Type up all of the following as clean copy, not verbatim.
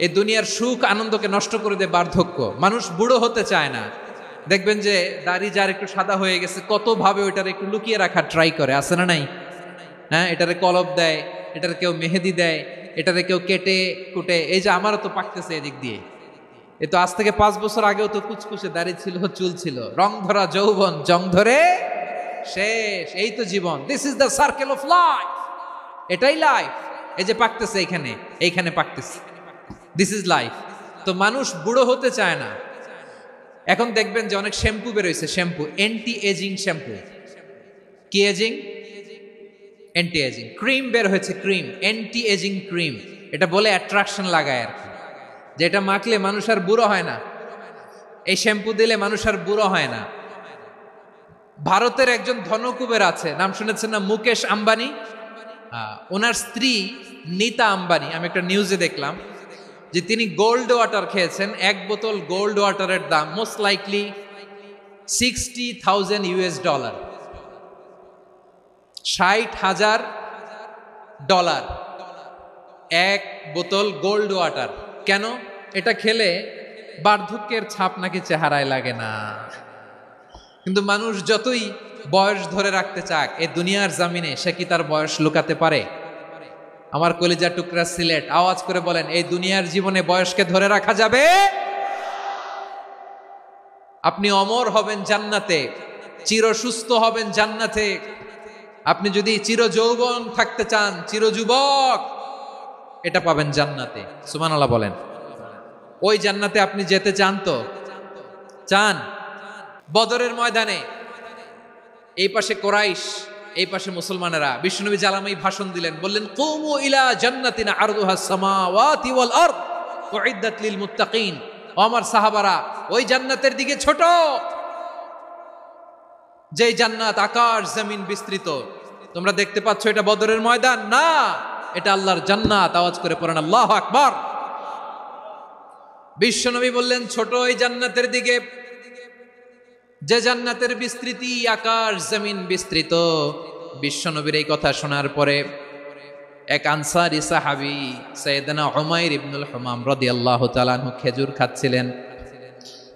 এই দুনিয়ার সুখ আনন্দকে নষ্ট করে দেয় বার্ধক্য। মানুষ বুড়ো হতে চায় না। দেখবেন যে দাড়ি যার একটু সাদা হয়ে গেছে কত ভাবে ওইটার একটু লুকিয়ে রাখার ট্রাই করে, আছে না নাই? হ্যাঁ, এটারে কলপ দেয়, এটার কেউ মেহেদি দেয়, এটারে কেউ কেটে কুটে। এই যে আমারও তো পাকতেছে এদিক দিয়ে, এ তো আজ থেকে 5 বছর আগেও তো কুচকুচে দাড়ি ছিল, চুল ছিল, রং ধরা যৌবন জং ধরে শেষ। এই তো জীবন, this is the circle of life, এটাই লাইফ। এই যে পাকতেছে এইখানে, এইখানে পাকতেছে, দিস ইজ লাইফ। তো মানুষ বুড়ো হতে চায় না। এখন দেখবেন যে অনেক শ্যাম্পু বেরোইছে, শ্যাম্পু অ্যান্টি এজিং শ্যাম্পু। কি এজিং? Anti ageing. ক্রিম বের হয়েছে, ক্রিম অ্যান্টি এজিং ক্রিম। এটা বলে অ্যাট্রাকশন লাগায় আর কি, যেটা মাখলে মানুষ আর বুড়ো হয় না। এই শ্যাম্পু দিলে মানুষ আর বুড়ো হয় না। ভারতের একজন ধনকুবের আছে, নাম শুনেছেন না? মুকেশ আম্বানি। ওনার স্ত্রী নীতা আম্বানি, আমি একটা নিউজে দেখলাম যে তিনি গোল্ড ওয়াটার খেয়েছেন। 1 বোতল গোল্ড ওয়াটারের দাম মোস্ট লাইকলি $60,000 $60,000 1 বোতল গোল্ড ওয়াটার। কেন? এটা খেলে বার্ধক্যের ছাপ নাকি চেহারায় লাগে না। কিন্তু মানুষ যতই বয়স ধরে রাখতে চাক এই দুনিয়ার জামিনে, সে কি তার বয়স লুকাতে পারে? আমার কলিজার টুকরা সিলেট, আওয়াজ করে বলেন, এই দুনিয়ার জীবনে বয়সকে ধরে রাখা যাবে? আপনি অমর হবেন জান্নাতে, চির সুস্থ হবেন জান্নাতে। আপনি যদি চির যৌবন থাকতে চান, চির যুবক, এটা পাবেন জান্নাতে। সুবহানাল্লাহ বলেন। ওই জান্নাতে আপনি যেতে চান তো? চান? বদরের ময়দানে এই পাশে কোরাইশ, এই পাশে মুসলমানেরা। বিশ্বনবী জালামাই ভাষণ দিলেন, বললেন, কুমু ইলা জান্নাতিন আরদুহাস সামাওয়াতি ওয়াল আরদ উইদ্দাত লিল মুত্তাকিন। ও আমার সাহাবারা, ওই জান্নাতের দিকে ছোট, যেই জান্নাত আকাশ জমিন বিস্তৃত। তোমরা দেখতে পাচ্ছ এটা বদরের ময়দান না, এটা আল্লাহর জান্নাত। আওয়াজ করে পড়েন আল্লাহু আকবার। বিশ্বনবী বললেন, ছোট ওই জান্নাতের দিকে, যে জান্নাতের বিস্তৃতি আকাশ জমিন বিস্তৃত। বিশ্বনবীর এই কথা শোনার পরে এক আনসারী সাহাবী সাইয়েদনা উমাইর ইবনুল হুমাম রাদিয়াল্লাহু তাআলা আনহু খেজুর খাচ্ছিলেন।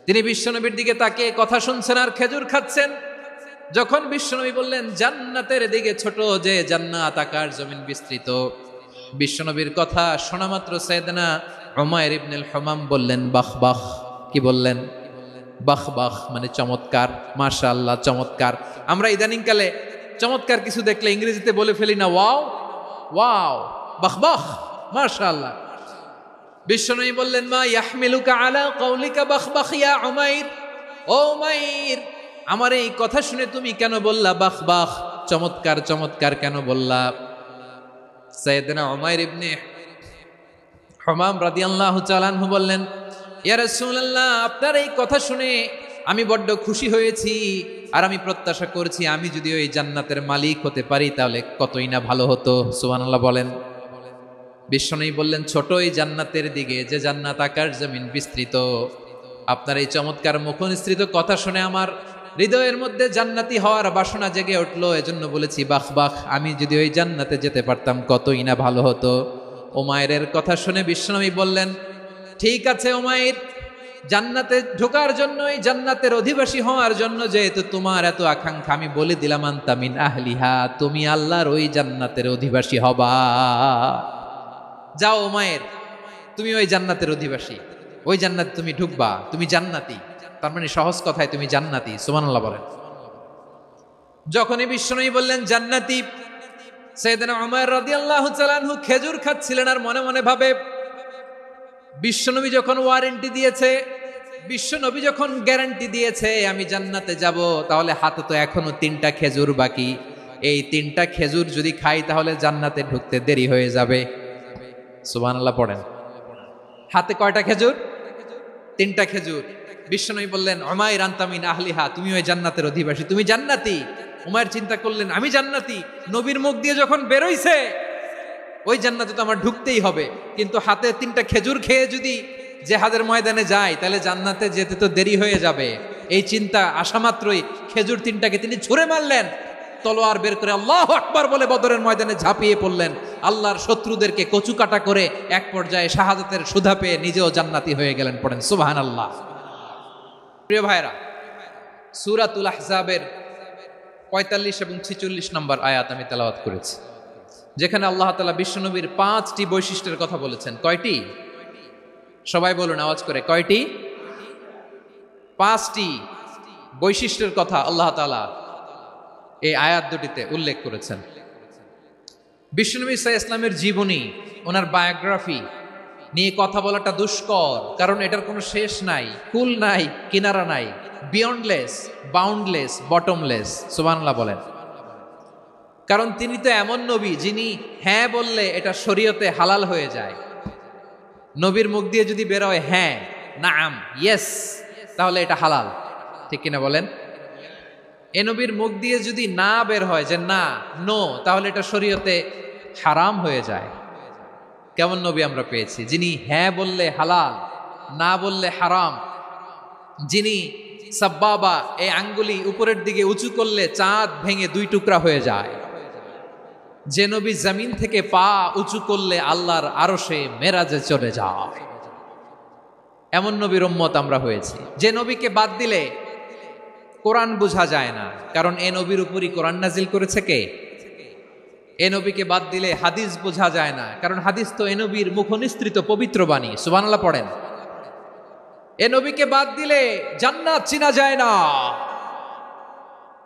তিনি বিশ্বনবীর দিকে তাকিয়ে কথা শুনছেন আর খেজুর খাচ্ছেন। যখন বিশ্বনবী বললেন জান্নাতের দিকে ছোট, যে জান্নাত আকাশ জমিন বিস্তৃত, বিশ্বনবীর কথা শোনা মাত্র সাইয়েদনা উমাইর ইবনুল হুমাম বললেন বাহ বাহ। কি বললেন? বাহ বাহ, মানে চমৎকার, মাশাআল্লাহ, চমৎকার। আমরা ইদানিংকালে চমৎকার কিছু দেখলে ইংরেজিতে বলে ফেলি না, ওয়াও ওয়াও, বাহ বাহ, মাশাআল্লাহ। বিশ্বনবী বললেন, মা ইয়াহমিলুকা আলা কাউলিকা বাহ বাহ ইয়া উমাইর। ও উমাইর, আমার এই কথা শুনে তুমি কেন বললা বাহ বাহ, চমৎকার চমৎকার কেন বললা? সাইয়েদনা উমাইর ইবনে হুমাম রাদিয়াল্লাহু তাআলা আনহু বললেন, ইয়া রাসূলুল্লাহ, আপনার এই কথা শুনে আমি বড্ড খুশি হয়েছি, আর আমি প্রত্যাশা করছি আমি যদি ওই জান্নাতের মালিক হতে পারি তাহলে কতই না ভালো হতো। সুবহানাল্লাহ বলেন। বিশ্বনবী বললেন, ছোট এই জান্নাতের দিকে, যে জান্নাত আকাশ জমিন বিস্তৃত। আপনার এই চমৎকার মুখনিসৃত কথা শুনে আমার হৃদয়ের মধ্যে জান্নাতি হওয়ার বাসনা জেগে উঠলো, এজন্য বলেছি বাহ বাহ, আমি যদি ওই জান্নাতে যেতে পারতাম কতই না ভালো হতো। উমাইরের কথা শুনে বিশ্বনবী বললেন, ঠিক আছে উমাইর, জান্নাতে ঢোকার জন্য, এই জান্নাতের অধিবাসী হওয়ার জন্য যেহেতু তোমার এত আকাঙ্ক্ষা, আমি বলে দিলাম আনতা মিন আহলিহা, তুমি আল্লাহর ওই জান্নাতের অধিবাসী হবা। যাও উমাইর, তুমি ওই জান্নাতের অধিবাসী, ওই জান্নাতে তুমি ঢুকবা, তুমি জান্নাতি। তার মানে সহজ কথায় তুমি জান্নাতি। সুবহানাল্লাহ বলেন। যখনই বিশ্বনবী বললেন জান্নাতি, সাইয়েদনা উমাইর রাদিয়াল্লাহু তাআলা আনহু খেজুর খাচ্ছিলেন আর মনে মনে ভাবে, বিশ্বনবী যখন ওয়ারেন্টি দিয়েছে, বিশ্বনবী যখন গ্যারান্টি দিয়েছে আমি জান্নাতে যাব, তাহলে হাতে তো এখনো 3টা খেজুর বাকি। এই 3টা খেজুর যদি খাই তাহলে জান্নাতে ঢুকতে দেরি হয়ে যাবে। সুবহানাল্লাহ পড়েন। হাতে কয়টা খেজুর? 3টা খেজুর। বিশ্বনবী বললেন, উমাইর আনতা মিন আহলিহা, তুমি ওই জান্নাতের অধিবাসী, তুমি জান্নাতি। উমাইর চিন্তা করলেন, আমি জান্নাতি, নবীর মুখ দিয়ে যখন বেরোইছে ওই জান্নাতে তো আমার ঢুকতেই হবে, কিন্তু হাতে 3টা খেজুর খেয়ে যদি জিহাদের ময়দানে যায় তাহলে জান্নাতে যেতে তো দেরি হয়ে যাবে। এই চিন্তা আসা মাত্রই খেজুর 3টাকে তিনি ছুঁড়ে মারলেন, তলোয়ার বের করে আল্লাহু আকবার বলে বদরের ময়দানে ঝাঁপিয়ে পড়লেন আল্লাহর শত্রুদেরকে কচুকাটা করে এক পর্যায়ে শাহাদাতের সুধা পেয়ে নিজেও জান্নাতি হয়ে গেলেন। পড়েন সুবহানাল্লাহ। প্রিয় ভাইরা, সূরাতুল আহজাবের ৪৫ এবং ৪৬ নম্বর আয়াত আমি তেলাওয়াত করেছি, যেখানে আল্লাহ তাআলা বিশ্বনবীর ৫টি বৈশিষ্ট্যের কথা বলেছেন। কয়টি? সবাই বলুন আওয়াজ করে, কয়টি? 5টি বৈশিষ্ট্যের কথা আল্লাহ তাআলা এই আয়াত দুটিতে উল্লেখ করেছেন। বিশ্বনবী সাল্লাল্লাহু আলাইহি ইসলামের জীবনী, ওনার বায়োগ্রাফি নিয়ে কথা বলাটা দুষ্কর, কারণ এটার কোনো শেষ নাই, কুল নাই, কিনারা নাই, বিয়ন্ডলেস, বাউন্ডলেস, বটমলেস। সুবহানাল্লাহ বলেন। কারণ তিনি তো এমন নবী যিনি হ্যাঁ বললে এটা শরীয়তে হালাল হয়ে যায়। নবীর মুখ দিয়ে যদি বের হয় হ্যাঁ, নাম, ইয়েস, তাহলে এটা হালাল। ঠিক কিনা বলেন? এ নবীর মুখ দিয়ে যদি না বের হয় যে না, নো, তাহলে এটা শরীয়তে হারাম হয়ে যায়। কেমন নবী আমরা পেয়েছি, যিনি হ্যাঁ বললে হালাল, না বললে হারাম, যিনি সাব্বাবা, এই আঙ্গুলি উপরের দিকে উঁচু করলে চাঁদ ভেঙে 2 টুকরা হয়ে যায়, যে নবী জমিন থেকে পা উঁচু করলে আল্লাহর আরশে মেরাজে চলে যায়, এমন নবীর উম্মত আমরা হয়েছি। যে নবীকে বাদ দিলে কোরআন বোঝা যায় না, কারণ এ নবীর উপরই কোরআন নাজিল করেছে কে? এ নবীকে বাদ দিলে হাদিস বোঝা যায় না, কারণ হাদিস তো এ নবীর মুখনিসৃত পবিত্র বাণী। সুবহানাল্লাহ পড়েন। এ নবীকে বাদ দিলে জান্নাত চিনা যায় না,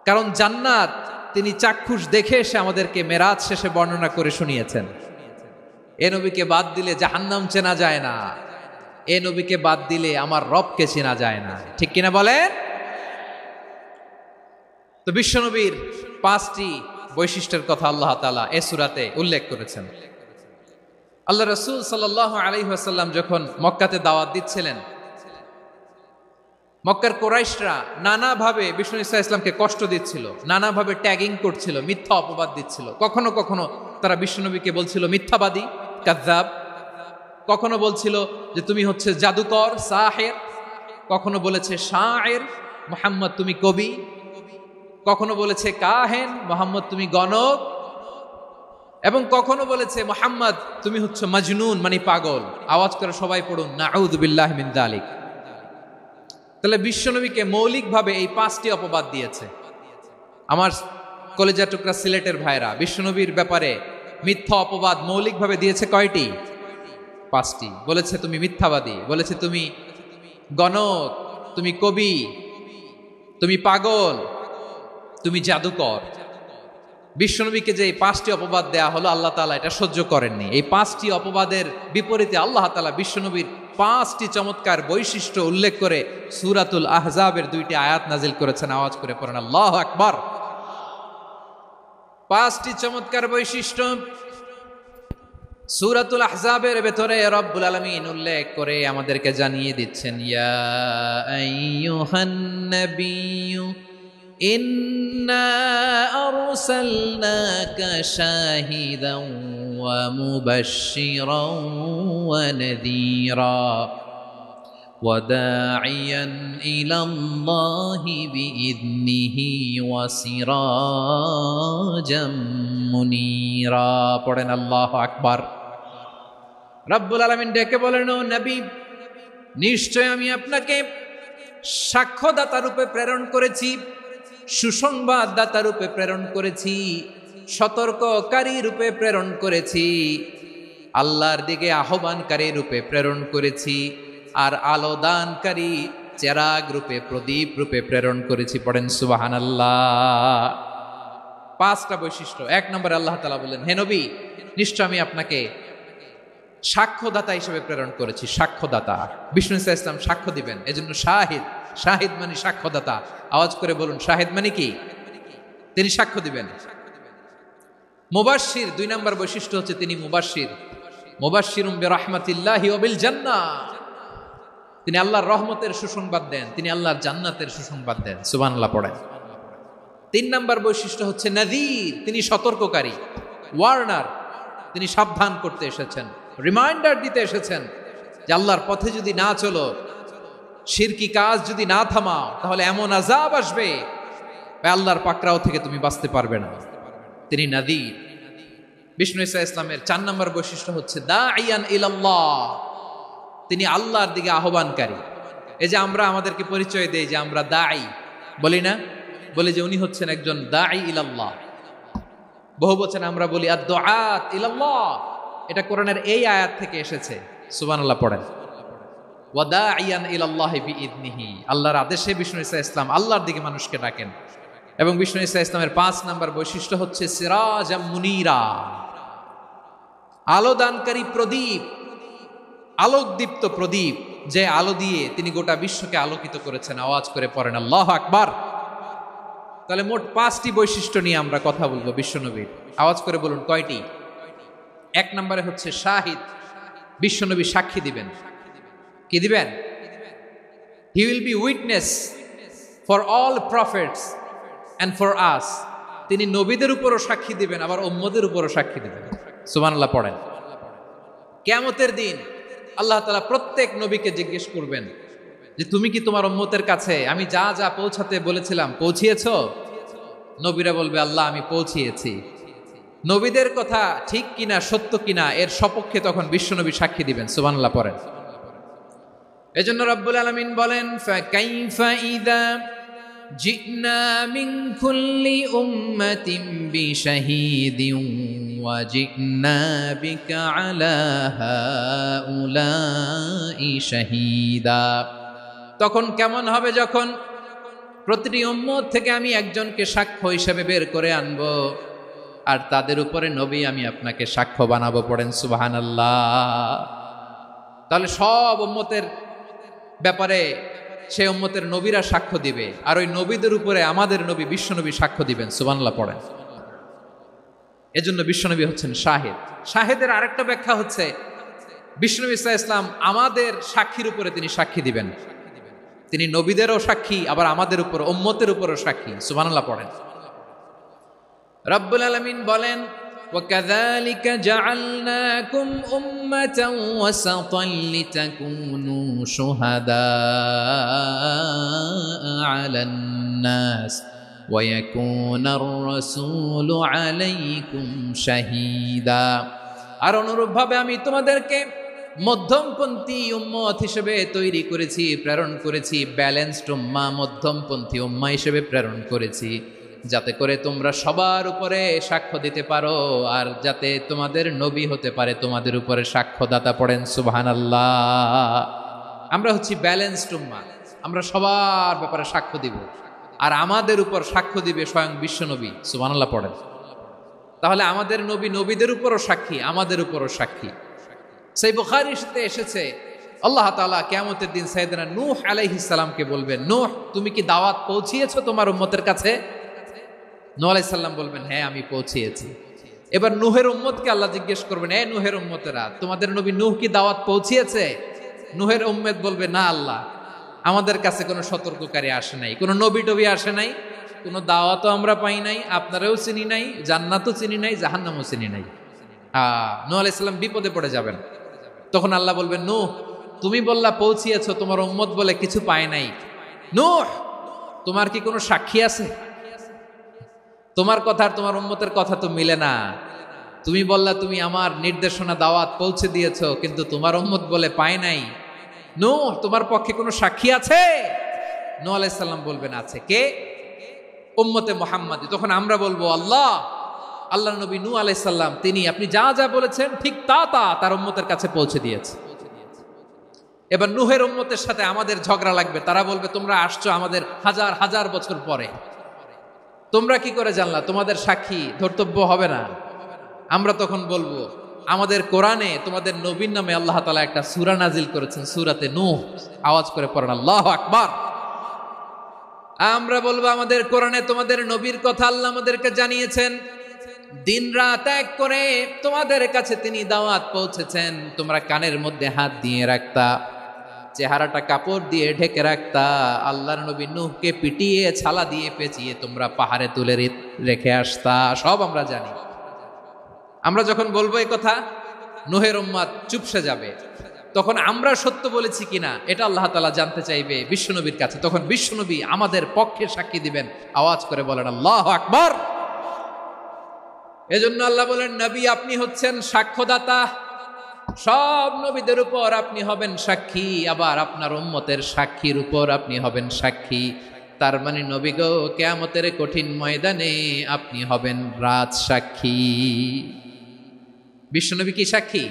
কারণ জান্নাত তিনি চাক্ষুষ দেখে এসে আমাদেরকে মেরাজ শেষে বর্ণনা করে শুনিয়েছেন। এ নবীকে বাদ দিলে জাহান্নাম চেনা যায় না, এ নবীকে বাদ দিলে আমার রবকে চেনা যায় না। ঠিক কিনা বলেন? তো বিশ্বনবীর 5টি বৈশিষ্ট্যের কথা আল্লাহ তাআলা এই সূরাতে উল্লেখ করেছেন। আল্লাহ রাসূল সাল্লাল্লাহু আলাইহি ওয়াসাল্লাম যখন মক্কাতে দাওয়াত দিচ্ছিলেন, মক্কার কুরাইশরা নানাভাবে বিষ্ণু ইসা ইসলামকে কষ্ট দিচ্ছিল, নানাভাবে ট্যাগিং করছিল, মিথ্যা অপবাদ দিচ্ছিল। কখনো কখনো তারা বিশ্বনবীকে বলছিল মিথ্যাবাদী, কাযযাব। কখনো বলছিল যে তুমি হচ্ছে জাদুকর, সাহের। কখনো বলেছে শায়ের, মুহাম্মদ তুমি কবি। কখনো বলেছে কাহেন, মুহাম্মদ তুমি গণক। এবং কখনো বলেছে মুহাম্মদ তুমি হচ্ছে মাজনুন, মানে পাগল। আওয়াজ করে সবাই পড়ুন নাউযু বিল্লাহি মিন যালিক। তাহলে বিশ্বনবীকে মৌলিকভাবে এই 5টি অপবাদ দিয়েছে। আমার কলেজা টুকরা সিলেটের ভাইরা, বিশ্বনবীর ব্যাপারে মিথ্যা অপবাদ মৌলিকভাবে দিয়েছে কয়টি? 5টি। বলেছে তুমি মিথ্যাবাদী, বলেছে তুমি গণক, তুমি কবি, তুমি পাগল, তুমি জাদুকর। বিশ্বনবীকে যে 5টি অপবাদ দেয়া হলো, আল্লাহ তাআলা এটা সহ্য করেননি। এই 5টি অপবাদের বিপরীতে আল্লাহ তাআলা বিশ্বনবীর 5টি চমৎকার বৈশিষ্ট্য উল্লেখ করে সূরাতুল আহজাবের 2টি আয়াত নাজিল করেছেন। আওয়াজ করে পড়েন আল্লাহু আকবার। 5টি চমৎকার বৈশিষ্ট্য সূরাতুল আহজাবের ভেতরে রব্বুল আলামিন উল্লেখ করে আমাদেরকে জানিয়ে দিচ্ছেন, ইয়া আইয়ুহান নাবিয়্যু ইন্না আরসালনাকা শাহিদান ওয়া মুবাশশিরান ওয়া নাযীরা ওয়া দাঈয়ান ইলাল্লাহি বিইذনিহি ওয়া সিরাজাম মুনীরা। পড়েন আল্লাহু আকবার। রব্বুল আলামিন ডেকে বলেন, ও নবী, নিশ্চয় আমি আপনাকে সাক্ষ্যদাতা রূপে প্রেরণ করেছি, সুসংবাদদাতা রূপে প্রেরণ করেছি, সতর্ককারী রূপে প্রেরণ করেছি, আল্লাহর দিকে আহ্বানকারী রূপে প্রেরণ করেছি, আর আলোদানকারী চেরাগ রূপে, প্রদীপ রূপে প্রেরণ করেছি। পড়েন সুবহানাল্লাহ। 5টা বৈশিষ্ট্য। 1 নম্বরে আল্লাহ তাআলা বললেন, হে নবী, নিশ্চয় আমি আপনাকে সাক্ষ্যদাতা হিসেবে প্রেরণ করেছি। সাক্ষ্যদাতা, বিষ্ণু ইসা ইসলাম সাক্ষ্য দিবেন, এজন্য শাহিদ। শাহিদ মানে সাক্ষ্যদাতা। আওয়াজ করে বলুন, শাহিদ মানে কি? তিনি সাক্ষ্য দিবেন। মুবাশশির, 2 নম্বর বৈশিষ্ট্য হচ্ছে তিনি মুবাশশির। মুবাশশিরুম বিরাহমাতিল্লাহি ওয়া বিল জান্নাহ। তিনি আল্লাহর রহমতের সুসংবাদ দেন, তিনি আল্লাহর জান্নাতের সুসংবাদ দেন। সুবহানাল্লাহ পড়েন। 3 নম্বর বৈশিষ্ট্য হচ্ছে নাযীর, তিনি সতর্ককারী, ওয়ার্নার। তিনি সাবধান করতে এসেছেন, রিমাইন্ডার দিতে এসেছেন যে আল্লাহর পথে যদি না চলো, শিরকি কাজ যদি না থামাও, তাহলে এমন আযাব আসবে আল্লাহর পাকড়াও থেকে তুমি বাঁচতে পারবে না। তিনি নাযীর। বিষ্ণু ঈসা ইসলামের 4 নম্বর বৈশিষ্ট্য হচ্ছে দাঈয়ান ইলাল্লাহ, তিনি আল্লাহর দিকে আহ্বানকারী। এই যে আমরা আমাদেরকে পরিচয় দেই যে আমরা দাঈ, বলি না? বলি যে উনি হচ্ছেন একজন দাঈ ইলাল্লাহ। বহু বচন আমরা বলি আদ-দুআত ইলাল্লাহ, এটা কোরআনের এই আয়াত থেকে এসেছে। সুবহানাল্লাহ পড়েন। ওয়া দাঈয়ান ইলাল্লাহি বিইذনিহি, আল্লাহর আদেশে বিষ্ণু ঈসা ইসলাম আল্লাহর দিকে মানুষকে ডাকেন। এবং বিষ্ণু ঈসা ইসলামের 5 নম্বর বৈশিষ্ট্য হচ্ছে সিরাজাম মুনীরা, আলোদানকারী প্রদীপ, আলোকদীপ্ত প্রদীপ, যে আলো দিয়ে তিনি গোটা বিশ্বকে আলোকিত করেছেন। আওয়াজ করে পড়েন আল্লাহু আকবার। তাহলে মোট 5টি বৈশিষ্ট্য নিয়ে আমরা কথা বলবো বিশ্বনবীর। আওয়াজ করে বলুন কয়টি? 1 নম্বরে হচ্ছে শাহিদ, বিশ্বনবী সাক্ষী দিবেন। কি দিবেন? He will be witness for all prophets and for us. তিনি নবীদের উপরও সাক্ষী দিবেন, আবার উম্মতের উপরও সাক্ষী দিবেন। সুবহানাল্লাহ পড়েন। কিয়ামতের দিন আল্লাহ তাআলা প্রত্যেক নবীকে জিজ্ঞেস করবেন যে তুমি কি তোমার উম্মতের কাছে আমি যা যা পৌঁছাতে বলেছিলাম পৌঁছিয়েছো? নবীরা বলবে আল্লাহ আমি পৌঁছিয়েছি। নবীদের কথা ঠিক কিনা, সত্য কিনা, এর সপক্ষে তখন বিশ্বনবী সাক্ষী দিবেন। সুবহানাল্লাহ পড়েন। এজন্য রব্বুল আলামিন বলেন ফাকাইফা ইযা জিনা মিন কুল্লি উম্মাতিন বিশাহীদিন ওয়া জিনা বিকা আলা হাউলাই শাহীদা। তখন কেমন হবে যখন প্রতিটি উম্মত থেকে আমি একজনকে সাক্ষ্য হিসেবে বের করে আনব, আর তাদের উপরে নবী আমি আপনাকে সাক্ষ্য বানাবো। পড়েন সুবহানাল্লাহ। তাহলে সব উম্মতের ব্যাপারে সেই উম্মতের নবীরা সাক্ষ্য দিবে, আর ওই নবীদের উপরে আমাদের নবী বিশ্বনবী সাক্ষ্য দিবেন। সুবহানাল্লাহ পড়েন। এজন্য বিশ্বনবী হচ্ছেন শাহিদ। শাহিদের আরেকটা ব্যাখ্যা হচ্ছে বিষ্ণু ঈসা ইসলাম আমাদের সাক্ষীর উপরে তিনি সাক্ষী দিবেন। তিনি নবীদেরও সাক্ষী, আবার আমাদের উপর উম্মতের উপরও সাক্ষী। সুবহানাল্লাহ পড়েন। রব্বুল আলামিন বলেন وَكَذَلِكَ جَعَلْنَاكُمْ أُمَّةً وَسَطًا لِتَكُونُوا شُهَدَاءَ عَلَى النَّاسِ وَيَكُونَ الرَّسُولُ عَلَيْكُمْ شَهِيدًا। আর অনুরূপভাবে আমি তোমাদেরকে মধ্যমপন্থী উম্মত হিসেবে তৈরি করেছি, প্রেরণ করেছি। ব্যালেন্সড উম্মাহ, মধ্যমপন্থী উম্মাহ হিসেবে প্রেরণ করেছি, যাতে করে তোমরা সবার উপরে সাক্ষ্য দিতে পারো, আর যাতে তোমাদের নবী হতে পারে তোমাদের উপরে সাক্ষ্যদাতা। পড়েন সুবহানাল্লাহ। আমরা হচ্ছি ব্যালেন্সড উম্মাহ, আমরা সবার ব্যাপারে সাক্ষ্য দিব, আর আমাদের উপর সাক্ষ্য দিবে স্বয়ং বিশ্বনবী। সুবহানাল্লাহ পড়েন। তাহলে আমাদের নবী নবীদের উপরও সাক্ষী, আমাদের উপরও সাক্ষী। সেই বুখারীতে এসেছে আল্লাহ তাআলা কিয়ামতের দিন সাইয়েদনা নূহ আলাইহিস সালামকে বলবেন, নূহ তুমি কি দাওয়াত পৌঁছিয়েছো তোমার উম্মতের কাছে? নূহ আলাইহিস সালাম বলবেন হ্যাঁ আমি পৌঁছিয়েছি। এবার নূহের উম্মতকে আল্লাহ জিজ্ঞেস করবেন, এ নূহের উম্মতেরা তোমাদের নবী নূহ কি দাওয়াত পৌঁছিয়েছে? নূহের উম্মত বলবে না আল্লাহ, আমাদের কাছে কোনো সতর্ককারী আসে নাই, কোনো নবী টবি আসে নাই, কোনো দাওয়াতও আমরা পাই নাই, আপনারাও চিনি নাই, জান্নাতও চিনি নাই, জাহান্নামও চিনি নাই। নূহ আলাইহিস সালাম বিপদে পড়ে যাবেন। তখন আল্লাহ বলবেন নূহ তুমি বললা পৌঁছিয়েছো, তোমার উম্মত বলে কিছু পায় নাই। নূহ তোমার কি কোনো সাক্ষী আছে? তোমার কথা আর তোমার উম্মতের কথা তো মিলে না। তুমি বললা তুমি আমার নির্দেশনা দাওয়াত পৌঁছে দিয়েছো, কিন্তু তোমার উম্মত বলে পায় নাই। নূহ তোমার পক্ষে কোনো সাক্ষী আছে? নূহ আলাইহিস সালাম বলবেন আছে। কে? উম্মতে মুহাম্মাদী। তখন আমরা বলবো আল্লাহ নবী নূহ আলাইহিস সালাম তিনি আপনি যা যা বলেছেন ঠিক তা তার উম্মতের কাছে পৌঁছে দিয়েছে। এবার নূহের উম্মতের সাথে আমাদের ঝগড়া লাগবে। তারা বলবে তোমরা আসছো আমাদের হাজার হাজার বছর পরে, তোমরা কি করে জানলা? তোমাদের সাক্ষী ধর্তব্য হবে না। আমরা তখন বলবো আমাদের কোরআনে তোমাদের নবীর নামে আল্লাহ তাআলা একটা সূরা নাজিল করেছেন, সূরাতে নূহ। আওয়াজ করে পড়েন আল্লাহু আকবার। আমরা বলবো আমাদের কোরআনে তোমাদের নবীর কথা আল্লাহ আমাদেরকে জানিয়েছেন, দিন রাত এক করে তোমাদের কাছে তিনি দাওয়াত পৌঁছেছেন। তোমরা কানের মধ্যে হাত দিয়ে রাখতা, চেহারাটা কাপড় দিয়ে ঢেকে রাখতা, আল্লাহর নবী নূহকে পিটিয়ে ছালা দিয়ে পেঁচিয়ে তোমরা পাহাড়ে তুলে রেখে আসতা। সব আমরা জানি। আমরা যখন বলবো এই কথা, নূহের উম্মত চুপসে যাবে। তখন আমরা সত্য বলেছি কিনা এটা আল্লাহ তাআলা জানতে চাইবে বিশ্বনবীর কাছে। তখন বিশ্বনবী আমাদের পক্ষে সাক্ষী দিবেন। আওয়াজ করে বলেন আল্লাহু আকবার। এজন্য আল্লাহ বলেন, নবী আপনি হচ্ছেন সাক্ষ্যদাতা, সব নবীদের উপর আপনি হবেন সাক্ষী, আবার আপনার উম্মতের সাক্ষীর উপর আপনি হবেন সাক্ষী। তার মানে নবী গো, কিয়ামতের কঠিন ময়দানে আপনি হবেন রাজ সাক্ষী। বিশ্বনবী কি সাক্ষী?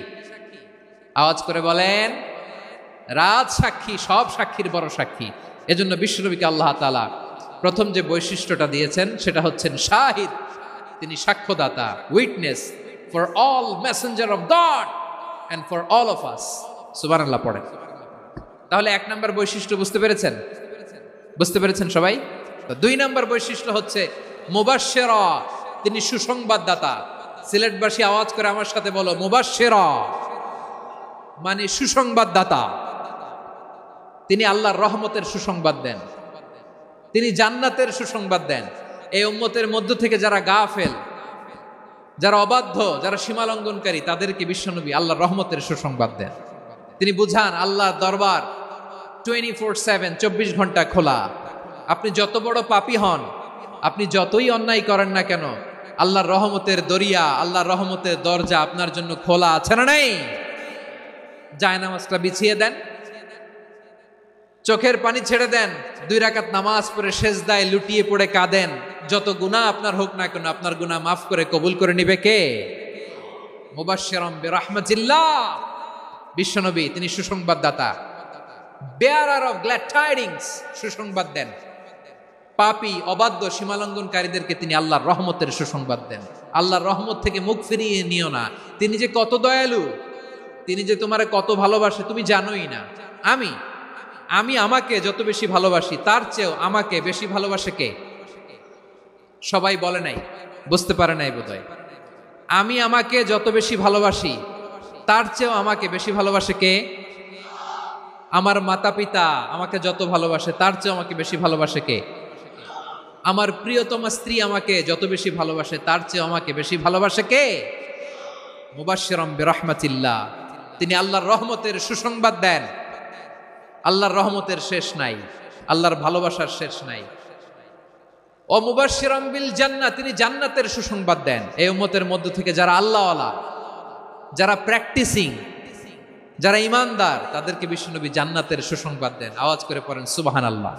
আওয়াজ করে বলেন, রাজ সাক্ষী, সব সাক্ষীর বড় সাক্ষী। এজন্য বিশ্বনবীকে আল্লাহ তাআলা প্রথম যে বৈশিষ্ট্যটা দিয়েছেন সেটা হচ্ছেন শাহিদ। তিনি সাক্ষ্যদাতা, witness for all messenger of God and for all of us। সুবহানাল্লাহ পড়েন। তাহলে এক নাম্বার বৈশিষ্ট্য বুঝতে পেরেছেন? বুঝতে পেরেছেন সবাই? তো দুই নাম্বার বৈশিষ্ট্য হচ্ছে মুবাশশিরা, তিনি সুসংবাদদাতা। সিলেটবাসী আওয়াজ করে আমার সাথে বলো, মুবাশশিরা মানে সুসংবাদদাতা। তিনি আল্লাহর রহমতের সুসংবাদ দেন, তিনি জান্নাতের সুসংবাদ দেন। এই উম্মতের মধ্য থেকে যারা গাফেল, যারা অবাধ্য, যারা সীমালঙ্ঘনকারী, তাদেরকে বিশ্বনবী আল্লাহর রহমতের সুসংবাদ দেন। তিনি বুঝান আল্লাহর দরবার 24/7, 24 ঘন্টা খোলা। আপনি যত বড় পাপী হন, আপনি যতই অন্যায় করেন না কেন, আল্লাহর রহমতের দরিয়া, আল্লাহর রহমতের দরজা আপনার জন্য খোলা আছে না নাই? জায়নামাজটা বিছিয়ে দেন, চোখের পানি ছেড়ে দেন, 2 রাকাত নামাজ পড়ে সেজদায় লুটিয়ে পড়ে কাঁদেন। যত গুনাহ আপনার হোক না কেন, আপনার গুনাহ মাফ করে কবুল করে নিবে কে? মুবাশশিরাম বিরাহমাতিল্লাহ। বিশ্বনবী তিনি সুসংবাদদাতা, বেয়ারার অফ গ্ল্যাড টাইডিংস, সুসংবাদ দেন। পাপী, অবাধ্য, সীমালঙ্ঘনকারীদেরকে তিনি আল্লাহর রহমতের সুসংবাদ দেন। আল্লাহর রহমত থেকে মুখ ফিরিয়ে নিও না। তিনি যে কত দয়ালু, তিনি যে তোমারে কত ভালোবাসে তুমি জানোই না। আমি আমাকে যত বেশি ভালোবাসি, তার চেয়েও আমাকে বেশি ভালোবাসে কে? সবাই বলে নাই, বুঝতে পারে নাই বোধহয়। আমি আমাকে যত বেশি ভালোবাসি, তার চেয়েও আমাকে বেশি ভালোবাসে কে? আমার মাতা পিতা আমাকে যত ভালোবাসে, তার চেয়েও আমাকে বেশি ভালোবাসে কে? আমার প্রিয়তমা স্ত্রী আমাকে যত বেশি ভালোবাসে, তার চেয়েও আমাকে বেশি ভালোবাসে কে? মুবাশশিরাম বিরাহমাতিল্লাহ, তিনি আল্লাহর রহমতের সুসংবাদ দেন। আল্লাহর রহমতের শেষ নাই, আল্লাহর ভালোবাসার শেষ নাই। ও মুবাশশিরাম বিল জান্নাহ, তিনি জান্নাতের সুসংবাদ দেন। এই উম্মতের মধ্য থেকে যারা আল্লাহওয়ালা, যারা প্র্যাকটিসিং, যারা ইমানদার, তাদেরকে বিশ্বনবী জান্নাতের সুসংবাদ দেন। আওয়াজ করে পড়েন সুবহানাল্লাহ।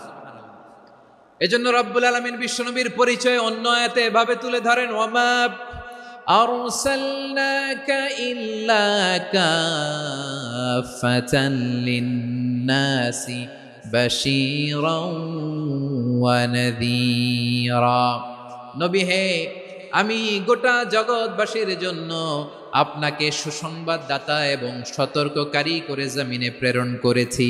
এজন্য রব্বুল আলামিন বিশ্বনবীর পরিচয় অন্য আয়াতে এভাবে তুলে ধরেন, ওয়ামা আরসালনাকা ইল্লা কাফাতান লিন-নাসি বাশীরাও ওয়া নাযীরা। নবী হে, আমি গোটা জগৎবাসীর জন্য আপনাকে সুসংবাদদাতা এবং সতর্ককারী করে জমিনে প্রেরণ করেছি।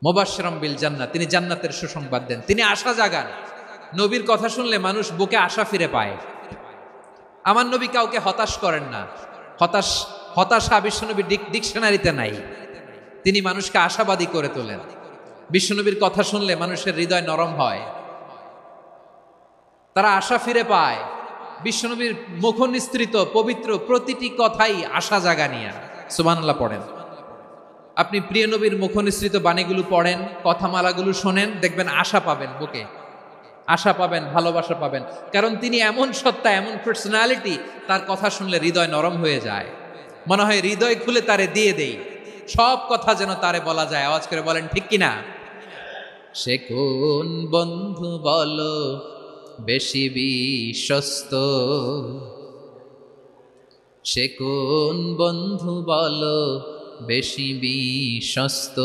মুবাশশিরাম বিল জান্নাহ, তিনি জান্নাতের সুসংবাদ দেন, তিনি আশা জাগান। নবীর কথা শুনলে মানুষ বুকে আশা ফিরে পায়। আমার নবী কাউকে হতাশ করেন না। হতাশা বিশ্বনবীর ডিকশনারিতে নাই। তিনি মানুষকে আশাবাদী করে তোলেন। বিশ্বনবীর কথা শুনলে মানুষের হৃদয় নরম হয়, তারা আশা ফিরে পায়। বিশ্বনবীর মুখ নিঃসৃত পবিত্র প্রতিটি কথাই আশা জাগানিয়া। সুবহানাল্লাহ পড়েন। আপনি প্রিয় নবীর মুখ নিঃসৃত বাণীগুলো পড়েন, কথামালাগুলো শোনেন, দেখবেন আশা পাবেন, বুকে আশা পাবেন, ভালোবাসা পাবেন। কারণ তিনি এমন সত্তা, এমন পার্সোনালিটি, তার কথা শুনলে হৃদয় নরম হয়ে যায়। মনে হয় হৃদয় খুলে তারে দিয়ে দেই, সব কথা যেন তারে বলা যায়। আওয়াজ করে বলেন ঠিক কিনা? সে কোন বন্ধু বলো বেশি বিশ্বস্ত, সে কোন বন্ধু বলো বেশি বিশ্বস্ত,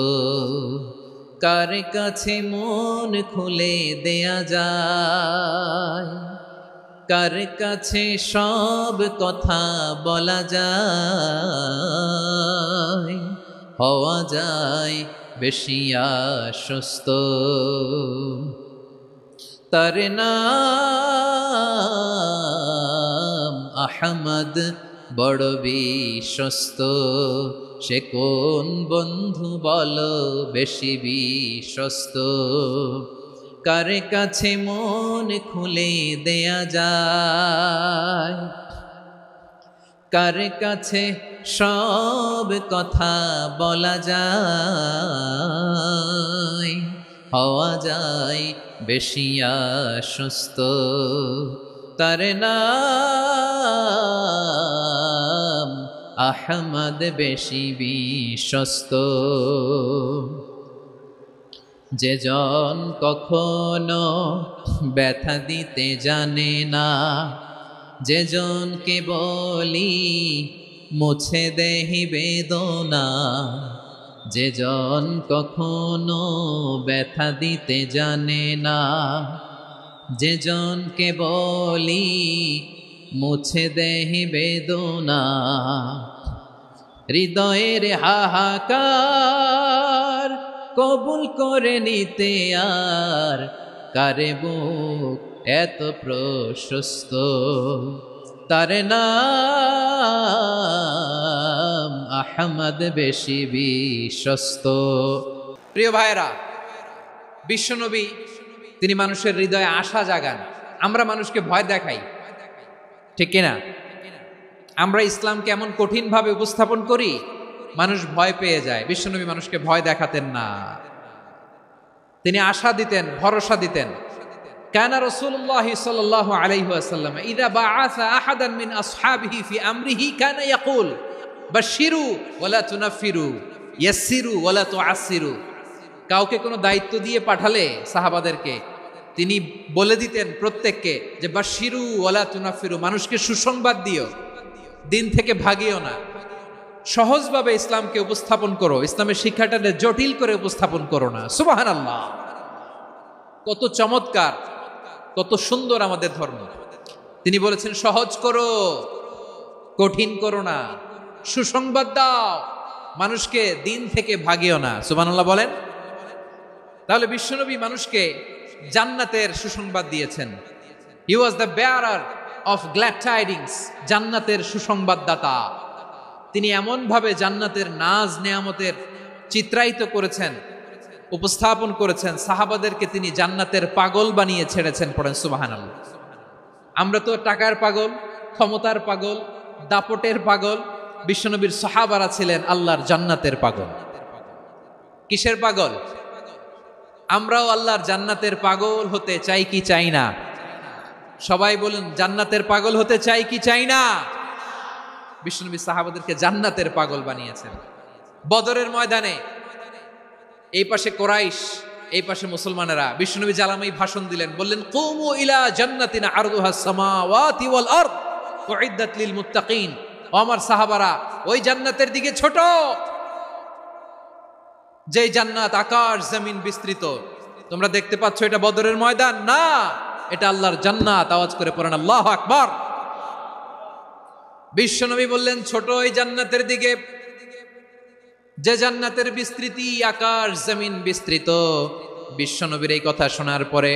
কার কাছে মন খুলে দেয়া যায়, কার কাছে সব কথা বলা যায়, হওয়া যায় বেশি আশ্বস্ত। তার নাম আহমদ, বড় বিশ্বস্ত। সে কোন বন্ধু বলো বেশি বিশ্বস্ত, কার কাছে মন খুলে দেয়া যায়, কার কাছে সব কথা বলা যায়, হওয়া যায় বেশি আশ্বস্ত। তার নাম আহমদ বেশি বিশ্বস্ত। যে জন কখনো ব্যথা দিতে জানে না, যে জনকে বলি মুছে দেহি বেদনা, যে জন কখনো ব্যথা দিতে জানে না, যে জনকে বলি মুছে দেহি বেদনা, হৃদয়ের হাহাকার কবুল করে নিতে আর কারে বুক এত প্রশস্ত। তার নাম আহমদ বেশি বিশ্বস্ত। প্রিয় ভাইরা, বিশ্বনবী তিনি মানুষের হৃদয়ে আশা জাগান। আমরা মানুষকে ভয় দেখাই, ঠিক কিনা? আমরা ইসলামকে এমন কঠিনভাবে উপস্থাপন করি, মানুষ ভয় পেয়ে যায়। বিশ্বনবী মানুষকে ভয় দেখাতেন না, তিনি আশা দিতেন, ভরসা দিতেন। কানা রাসূলুল্লাহ সাল্লাল্লাহু আলাইহি ওয়াসাল্লাম ইযা বাআসা আহাদান মিন আসহাবিহি ফি আমরিহি কানা ইয়াকুল বাশশিরু ওয়ালা তুনাফিরু ইয়াসসিরু ওয়ালা তুআসসিরু। কাউকে কোনো দায়িত্ব দিয়ে পাঠালে সাহাবাদেরকে তিনি বলে দিতেন প্রত্যেককে যে বাশশিরু ওয়ালা তুনাফিরু, মানুষকে সুসংবাদ দিও, দিন থেকে ভাগিও না, সহজভাবে ইসলামকে উপস্থাপন করো, ইসলামের শিক্ষাটাকে জটিল করে উপস্থাপন করো না। সুবহানাল্লাহ, কত চমৎকার, কত সুন্দর আমাদের ধর্ম। তিনি বলেছেন সহজ করো, কঠিন করো না, সুসংবাদ দাও, মানুষকে দিন থেকে ভাগিও না। সুবহানাল্লাহ বলেন। তাহলে বিশ্বনবী মানুষকে জান্নাতের সুসংবাদ দিয়েছেন। He was the bearer of glad tidings, জান্নাতের সুসংবাদদাতা। তিনি এমনভাবে জান্নাতের নাজ নেয়ামতের চিত্রায়িত করেছেন, উপস্থাপন করেছেন, সাহাবাদেরকে তিনি জান্নাতের পাগল বানিয়ে ছেড়েছেন। পড়েন সুবহানাল্লাহ। আমরা তো টাকার পাগল, ক্ষমতার পাগল, দাপটের পাগল। বিশ্বনবীর সাহাবারা ছিলেন আল্লাহর জান্নাতের পাগল। কিসের পাগল? আমরাও আল্লাহর জান্নাতের পাগল হতে চাই কি চাই না? সবাই বলুন, জান্নাতের পাগল হতে চাই কি চাই না? বিশ্বনবী সাহাবাদেরকে জান্নাতের পাগল বানিয়েছেন। বদরের ময়দানে এই পাশে কোরাইশ, এই পাশে মুসলমানেরা। বিশ্বনবী জালামাই ভাষণ দিলেন, বললেন কুমু ইলা জান্নাতিন আরদুহাস সামাওয়াতি ওয়াল আরদ উইদ্দাত লিল মুত্তাকিন। ও আমার সাহাবারা, ওই জান্নাতের দিকে ছোট, যে জান্নাত আকাশ জমিন বিস্তৃত। তোমরা দেখতে পাচ্ছ এটা বদরের ময়দান না, এটা আল্লাহর জান্নাত। আওয়াজ করে পড়েন আল্লাহু আকবার। বিশ্বনবী বললেন ছোট ওই জান্নাতের দিকে, যে জান্নাতের বিস্তৃতি আকাশ জমিন বিস্তৃত। বিশ্বনবীর এই কথা শোনার পরে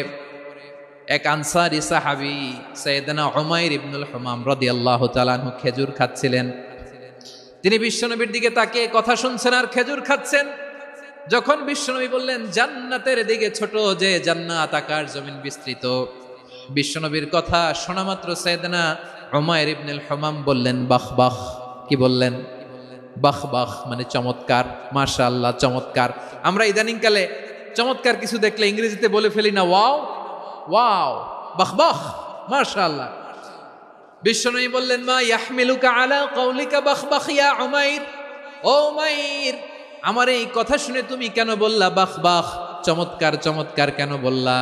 এক আনসারী সাহাবী সাইয়েদনা উমাইর ইবনুল হুমাম রাদিয়াল্লাহু তাআলা আনহু খেজুর খাচ্ছিলেন। তিনি বিশ্বনবীর দিকে তাকিয়ে কথা শুনছেন আর খেজুর খাচ্ছেন। যখন বিশ্বনবী বললেন জান্নাতের দিকে ছোট, যে জান্নাত আকাশ জমিন বিস্তৃত, বিশ্বনবীর কথা শোনা মাত্র সাইয়েদনা উমাইর ইবনুল হুমাম বললেন বাহ বাহ। কি বললেন? বাহ বাহ মানে চমৎকার, মাশাআল্লাহ চমৎকার। আমরা ইদানিংকালে চমৎকার কিছু দেখলে ইংরেজিতে বলে ফেলি না ওয়াও ওয়াও, বাহ বাহ, মাশাআল্লাহ। বিশ্বনবী বললেন মা ইয়াহমিলুকা আলা কওলিকা বাহ বাহ ইয়া উমাইর। ও উমাইর, আমার এই কথা শুনে তুমি কেন বললা বাহ বাহ, চমৎকার চমৎকার কেন বললা?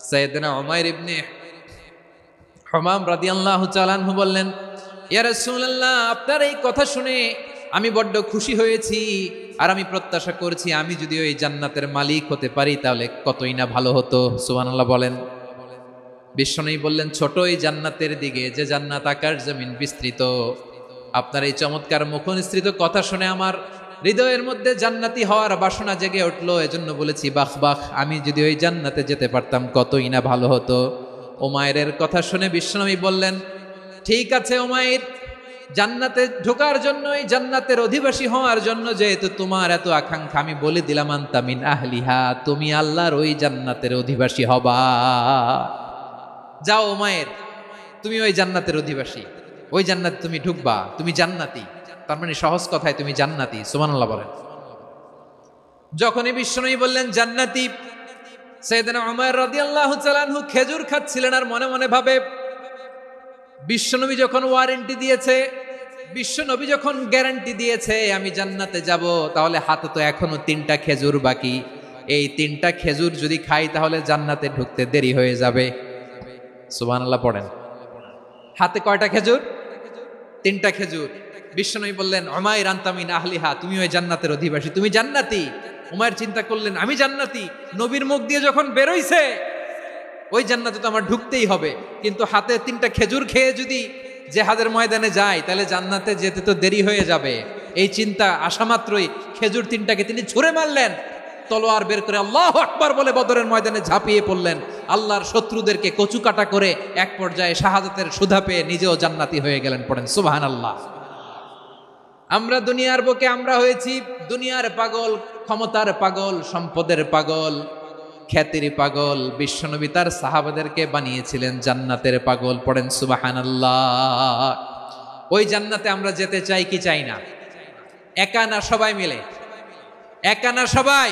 সাইয়েদনা উমাইর ইবনে হুমাম রাদিয়াল্লাহু তাআলা আনহু বললেন ইয়া রাসূলুল্লাহ, আপনার এই কথা শুনে আমি বড্ড খুশি হয়েছি, আর আমি প্রত্যাশা করছি আমি যদি ওই জান্নাতের মালিক হতে পারি তাহলে কতই না ভালো হতো। সুবহানাল্লাহ বলেন। বিশ্বনবী বললেন ছোট এই জান্নাতের দিকে, যে জান্নাত আকাশ জমিন বিস্তৃত। আপনার এই চমৎকার মুখনিসৃত কথা শুনে আমার হৃদয়ের মধ্যে জান্নাতি হওয়ার বাসনা জেগে উঠলো, এজন্য বলেছি বাহ বাহ, আমি যদি ওই জান্নাতে যেতে পারতাম কতই না ভালো হতো। উমাইরের কথা শুনে বিশ্বনবী বললেন ঠিক আছে উমাইর, জান্নাতে ঢোকার জন্য, এই জান্নাতের অধিবাসী হওয়ার জন্য যেহেতু তোমার এত আকাঙ্ক্ষা, আমি বলে দিলাম আনতা মিন আহলিহা, তুমি আল্লাহর ওই জান্নাতের অধিবাসী হবা। যাও উমাইর, তুমি ওই জান্নাতের অধিবাসী, ওই জান্নাতে তুমি ঢুকবা, তুমি জান্নাতি। তার মানে সহজ কথায় তুমি জান্নাতি। সুবহানাল্লাহ বলেন। যখনই বিশ্বনবী বললেন জান্নাতি, সাইয়েদনা উমর রাদিয়াল্লাহু তাআলা আনহু খেজুর খাচ্ছিলেন আর মনে মনে ভাবে, বিশ্বনবী যখন ওয়ারেন্টি দিয়েছে, বিশ্বনবী যখন গ্যারান্টি দিয়েছে আমি জান্নাতে যাব, তাহলে হাতে তো এখনো 3টা খেজুর বাকি। এই 3টা খেজুর যদি খাই তাহলে জান্নাতে ঢুকতে দেরি হয়ে যাবে। সুবহানাল্লাহ পড়েন। হাতে কয়টা খেজুর? 3টা খেজুর। বিশ্বনবী বললেন, উমাইর আনতা মিন আহলিহা, তুমি ওই জান্নাতের অধিবাসী, তুমি জান্নাতি। উমাইর চিন্তা করলেন, আমি জান্নাতি, নবীর মুখ দিয়ে যখন বেরোইছে ওই জান্নাতে তো আমার ঢুকতেই হবে, কিন্তু হাতে 3টা খেজুর খেয়ে যদি জিহাদের ময়দানে যাই তাহলে জান্নাতে যেতে তো দেরি হয়ে যাবে। এই চিন্তা আসা মাত্রই খেজুর 3টাকে তিনি ছুঁড়ে মারলেন, তলোয়ার বের করে আল্লাহু আকবার বলে বদরের ময়দানে ঝাঁপিয়ে পড়লেন। আল্লাহর শত্রুদেরকে কচুকাটা করে এক পর্যায়ে শাহাদাতের সুধা পেয়ে নিজেও জান্নাতি হয়ে গেলেন। পড়েন সুবহানাল্লাহ। আমরা দুনিয়ার বুকে আমরা হয়েছি দুনিয়ার পাগল, ক্ষমতার পাগল, সম্পদের পাগল, খ্যাতির পাগল। বিশ্বনবী তার সাহাবাদেরকে বানিয়েছিলেন জান্নাতের পাগল। পড়েন সুবহানাল্লাহ। ওই জান্নাতে আমরা যেতে চাই কি চাই না? একা না সবাই মিলে? একা না সবাই?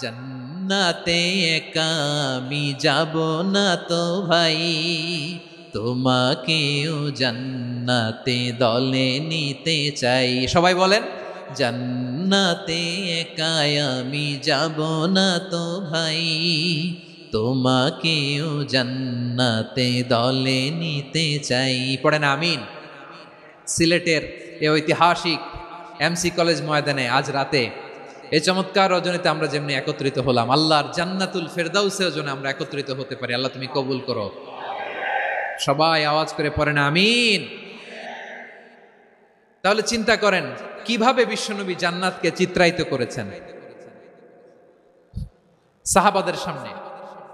জান্নাতে একা আমি যাব না তো ভাই, তোমাকেও জান্নাতে দলে নিতে চাই। সবাই বলেন, জান্নাতে একা আমি যাব না তো ভাই, তোমাকেও জান্নাতে দলে নিতে চাই। পড়েন আমিন। সিলেটের এই ঐতিহাসিক এমসি কলেজ ময়দানে আজ রাতে এই চমৎকার রজনীতে আমরা যেমনি একত্রিত হলাম, আল্লাহর জান্নাতুল ফেরদাউসের জন্য আমরা একত্রিত হতে পারি। আল্লাহ তুমি কবুল করো। সবাই আওয়াজ করে পড়েন আমিন। তাহলে চিন্তা করেন কিভাবে বিশ্বনবী জান্নাতকে চিত্রায়িত করেছেন সাহাবাদের সামনে,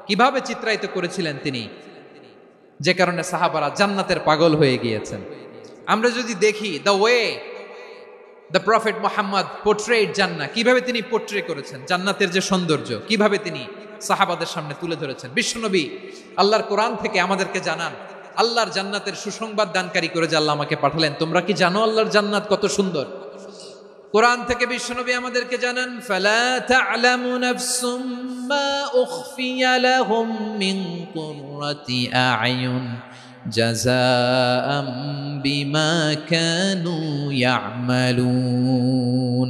কিভাবে চিত্রায়িত করেছিলেন তিনি, যে কারণে সাহাবারা জান্নাতের পাগল হয়ে গিয়েছেন। আমরা যদি দেখি the way the prophet Muhammad portrait জান্নাত, কিভাবে তিনি পোর্ট্রে করেছেন জান্নাতের যে সৌন্দর্য, কিভাবে তিনি সাহাবাদের সামনে তুলে ধরেছেন। বিশ্বনবী আল্লাহর কোরআন থেকে আমাদেরকে জানান, আল্লাহর জান্নাতের সুসংবাদ দানকারী করে যে আল্লাহ আমাকে পাঠালেন। তোমরা কি জানো আল্লাহর জান্নাত কত সুন্দর? কোরআন থেকে বিশ্বনবী আমাদেরকে জানান, ফালা তা'লামু নাফসুম মা উখফিয়া লাহুম মিন কুররাতি আ'য়ুন জাযাআম বিমা কানু ইয়া'মালুন।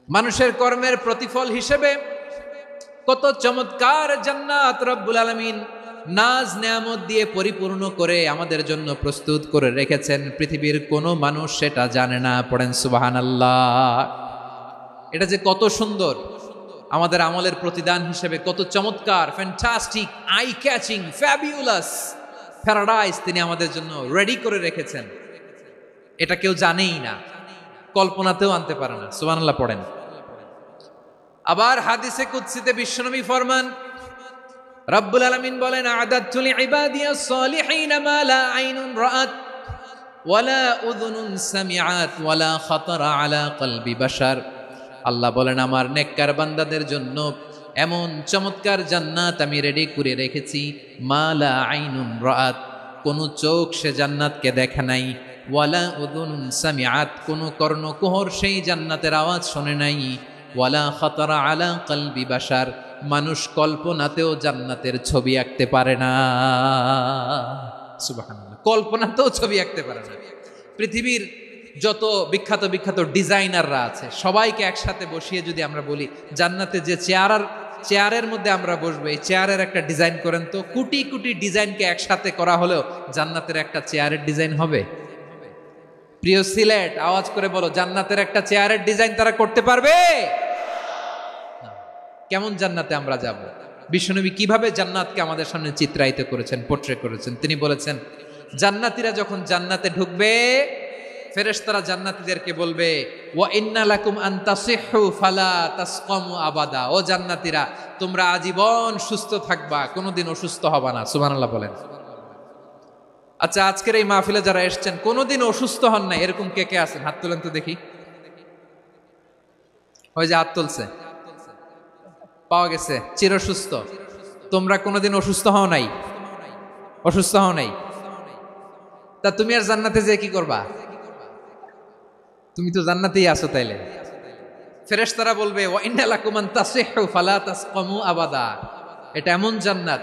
মানুষের কর্মের প্রতিফল হিসেবে কত চমৎকার জান্নাত রব্বুল আলামিন নাজ নেয়ামত দিয়ে পরিপূর্ণ করে আমাদের জন্য প্রস্তুত করে রেখেছেন। পৃথিবীর কোনো মানুষ সেটা জানে না। পড়েন সুবহানাল্লাহ। এটা যে কত সুন্দর, আমাদের আমলের প্রতিদান হিসেবে কত চমৎকার, fantastic, eye catching, fabulous paradise তিনি আমাদের জন্য রেডি করে রেখেছেন। এটা কেউ জানেই না, কল্পনাতেও আনতে পারে না। সুবহানাল্লাহ পড়েন। আবার হাদিসে কুদসিতে বিশ্বনবী ফরমান, রব্বুল আলামিন বলেন, আ'দাদতু লিইবাদিয়াস সালিহিন মা লা আইনুন রাআত ওয়ালা উযুনুন সামিআত ওয়ালা খাতারা আলা কলবি বাশার। আল্লাহ বলেন, আমার নেককার বান্দাদের জন্য এমন চমৎকার জান্নাত আমি রেডি করে রেখেছি, মা লা আইনুন রাআত, কোন চোখ সে জান্নাতকে দেখে নাই, ওয়ালা উযুনুন সামিআত, কোন কর্ণকুহর সেই জান্নাতের আওয়াজ শোনে নাই, ওয়ালা খাতারা আলা কলবি বাশার, মানুষ কল্পনাতেও জান্নাতের ছবি আঁকতে পারে না। সুবহানাল্লাহ, কল্পনাতেও ছবি আঁকতে পারে না। পৃথিবীর যত বিখ্যাত বিখ্যাত ডিজাইনাররা আছে সবাইকে একসাথে বসিয়ে যদি আমরা বলি জান্নাতে যে চেয়ারের মধ্যে আমরা বসবো, এই চেয়ারের একটা ডিজাইন করেন তো, কোটি কোটি ডিজাইনকে একসাথে করা হলেও জান্নাতের একটা চেয়ারের ডিজাইন হবে? প্রিয় সিলেট, আওয়াজ করে বলো, জান্নাতের একটা চেয়ারের ডিজাইন তারা করতে পারবে? কেমন জান্নাতে আমরা যাব? বিশ্বনবী কিভাবে জান্নাতকে আমাদের সামনে চিত্রায়িত করেছেন, পোর্ট্রে করেছেন। তিনি বলেছেন, জান্নাতীরা যখন জান্নাতে ঢুকবে, ফেরেশতারা জান্নাতীদেরকে বলবে, ওয়া ইন্না লাকুম আন তাসিহু ফালা তাসকামু আবাদা, ও জান্নাতীরা তোমরা আজীবন সুস্থ থাকবা, কোনোদিন অসুস্থ হবা না। সুবহানাল্লাহ বলেন। আচ্ছা, আজকের এই মাহফিলে যারা এসেছেন কোনোদিন অসুস্থ হন না, এরকম কে কে আছেন? হাত তোলেন তো দেখি। ওই যে হাত তুলছে, পাওয়া গেছে, চির সুস্থ। তোমরা কোনোদিন অসুস্থ হও নাই? অসুস্থ হও নাই? তা তুমি আর জান্নাতে যে কি করবা? তুমি তো জান্নাতেই আছো তাইলে। ফেরেশতারা বলবে ওয়া ইন্না লাকুম আন তাসিহু ফালা তাসকামু আবাদা, এটা এমন জান্নাত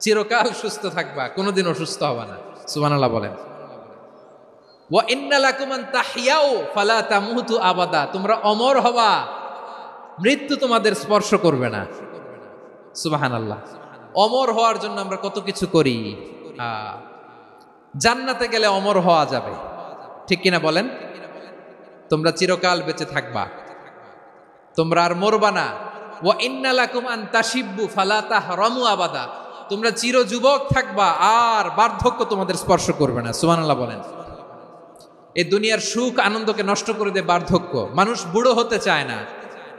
চিরকাল সুস্থ থাকবা, কোনোদিন অসুস্থ হবে না। সুবহানাল্লাহ বলেন। ওয়া ইন্না লাকুম আন তাহইয়াউ ফালা তামুতু আবাদা, তোমরা অমর হবা, মৃত্যু তোমাদের স্পর্শ করবে না। সুবহানাল্লাহ। অমর হওয়ার জন্য আমরা কত কিছু করি। জান্নাতে গেলে অমর হওয়া যাবে, ঠিক কিনা বলেন? তোমরা চিরকাল বেঁচে থাকবা, তোমরা আর মরবা না। ওয়া ইন্না লাকুম আন তাশিব্বু ফালা তাহরামু আবাদা, তোমরা চির যুবক থাকবা, আর বার্ধক্য তোমাদের স্পর্শ করবে না। সুবহানাল্লাহ বলেন। এই দুনিয়ার সুখ আনন্দকে নষ্ট করে দেয় বার্ধক্য। মানুষ বুড়ো হতে চায় না।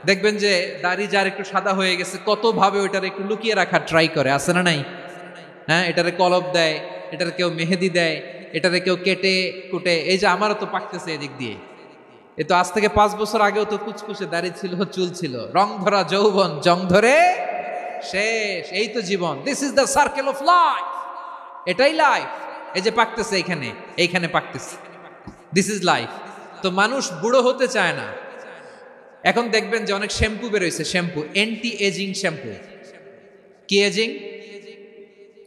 দেখবেন যে দাড়ি যার একটু সাদা হয়ে গেছে, কত ভাবে ওইটার একটু লুকিয়ে রাখার ট্রাই করে, আছে না নাই? হ্যাঁ, এটারে কলপ দেয়, এটারে কেউ মেহেদি দেয়, এটারে কেউ কেটে কুটে। এই যে আমারও তো পাকতেছে এদিক দিয়ে, এ তো আজ থেকে 5 বছর আগেও তো কুচকুচে দাড়ি ছিল, চুল ছিল, রং ধরা যৌবন জং ধরে শেষ। এই তো জীবন, this is the circle of life, এটাই লাইফ। এই যে পাকতেছে এইখানে, এইখানে পাকতেছে, দিস ইজ লাইফ। তো মানুষ বুড়ো হতে চায় না। এখন দেখবেন যে অনেক শ্যাম্পু বেরোইছে, শ্যাম্পু অ্যান্টি এজিং শ্যাম্পু। কি এজিং?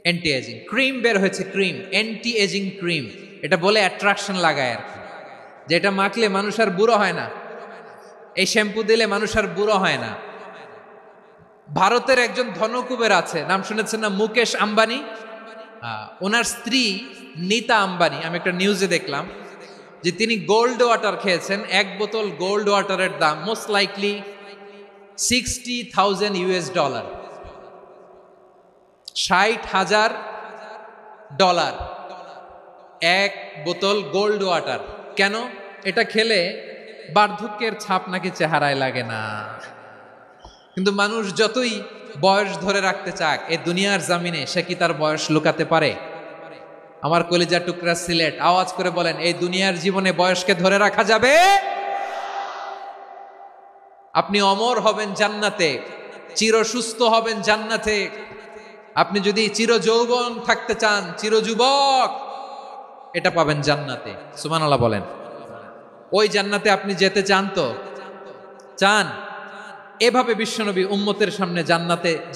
Anti ageing. ক্রিম বের হয়েছে, ক্রিম অ্যান্টি এজিং ক্রিম। এটা বলে অ্যাট্রাকশন লাগায় আর কি, যে এটা মাখলে মানুষ আর বুড়ো হয় না, এই শ্যাম্পু দিলে মানুষ আর বুড়ো হয় না। ভারতের একজন ধনকুবের আছে, নাম শুনেছেন না? মুকেশ আম্বানি। ওনার স্ত্রী নীতা আম্বানি, আমি একটা নিউজে দেখলাম যে তিনি গোল্ড ওয়াটার খেয়েছেন। 1 বোতল গোল্ড ওয়াটারের দাম মোস্ট লাইকলি $60,000 $60,000 1 বোতল গোল্ড ওয়াটার। কেন? এটা খেলে বার্ধক্যের ছাপ নাকি চেহারায় লাগে না। কিন্তু মানুষ যতই বয়স ধরে রাখতে চাক এই দুনিয়ার জামিনে, সে কি তার বয়স লুকাতে পারে? আমার কলিজা টুকরা সিলেট, আওয়াজ করে বলেন, এই দুনিয়ার জীবনে বয়সকে ধরে রাখা যাবে? আপনি অমর হবেন জান্নাতে, চির সুস্থ হবেন জান্নাতে। আপনি যদি চির যৌবন থাকতে চান, চির যুবক, এটা পাবেন জান্নাতে। সুবহানাল্লাহ বলেন। ওই জান্নাতে আপনি যেতে চান তো? চান? এভাবে বিশ্বনবী উম্মতের সামনে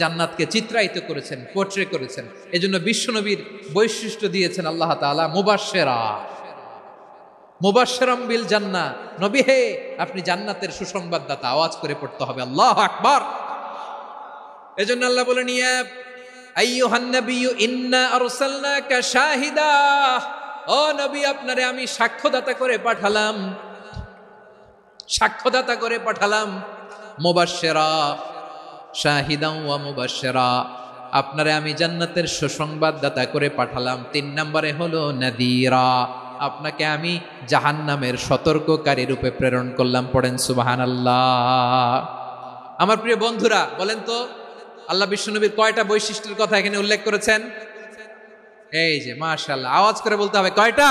জান্নাতকে চিত্রায়িত করেছেন, পোর্ট্রে করেছেন। এজন্য বিশ্বনবীর বৈশিষ্ট্য দিয়েছেন আল্লাহ তাআলা মুবাশশিরাম বিল জান্নাহ। নবী হে, আপনি জান্নাতের সুসংবাদদাতা। আওয়াজ করে পড়তে হবে আল্লাহু আকবার। এজন্য আল্লাহ বলেন, ইয়া আইয়ুহান নাবিয়্যু ইন্না আরসালনাকা শাহিদা, ও নবী, আপনারে আমি সাক্ষ্যদাতা করে পাঠালাম, সাক্ষ্যদাতা করে পাঠালাম। মুবাশশিরা শাহিদান ওয়া মুবাশশিরা, আপনারে আমি জান্নাতের সুসংবাদদাতা করে পাঠালাম। 3 নম্বরে হলো নাযীরা, আপনাকে আমি জাহান্নামের সতর্ককারী রূপে প্রেরণ করলাম। পড়েন সুবহানাল্লাহ। আমার প্রিয় বন্ধুরা, বলেন তো আল্লাহ বিশ্বনবীর কয়টা বৈশিষ্ট্যের কথা এখানে উল্লেখ করেছেন? এই যে মাশাআল্লাহ, আওয়াজ করে বলতে হবে, কয়টা?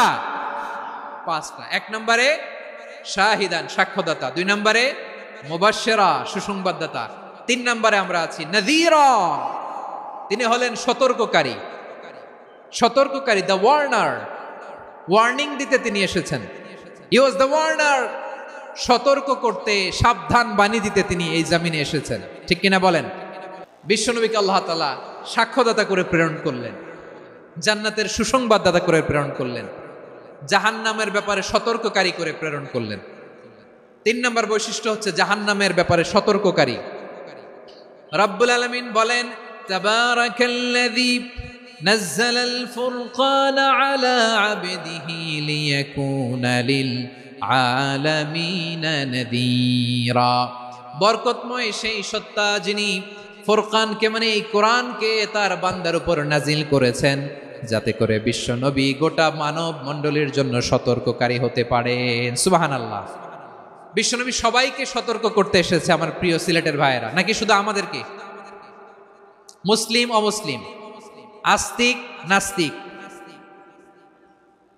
5টা। 1 নম্বরে শাহিদান, সাক্ষ্যদাতা। 2 নম্বরে মুবাশশিরা, সুসংবাদদাতা। 3 নম্বরে আমরা আছি নাযীরা, তিনি হলেন সতর্ককারী। সতর্ককারী, দ্য ওয়ার্নার, ওয়ার্নিং দিতে তিনি এসেছেন। হি ওয়াজ দ্য ওয়ার্নার, সতর্ক করতে, সাবধান বাণী দিতে তিনি এই জামিনে এসেছেন। ঠিক কিনা বলেন? বিশ্বনবীকে আল্লাহ তাআলা সাক্ষ্যদাতা করে প্রেরণ করলেন, জান্নাতের সুসংবাদদাতা করে প্রেরণ করলেন, জাহান্নামের ব্যাপারে সতর্ককারী করে প্রেরণ করলেন। 3 নম্বর বৈশিষ্ট্য হচ্ছে জাহান্নামের ব্যাপারে সতর্ককারী। রব্বুল আলামিন বলেন, তাবারাকাল্লাযী নাযালাল ফুরকানা আলা আবদিহি লিয়াকুনা লিল আলামিনা নাযীরা। বরকতময় সেই সত্তা যিনি ফুরকানকে, মানে এই কোরআনকে তার বান্দার উপর নাজিল করেছেন, যাতে করে বিশ্ব নবী গোটা মানব মণ্ডলীর জন্য সতর্ককারী হতে পারেন। সুবহানাল্লাহ। বিশ্বনবী সবাইকে সতর্ক করতে এসেছে, আমার প্রিয় সিলেটের ভাইয়েরা, নাকি শুধু আমাদেরকে? মুসলিম অমুসলিম, আস্তিক নাস্তিক,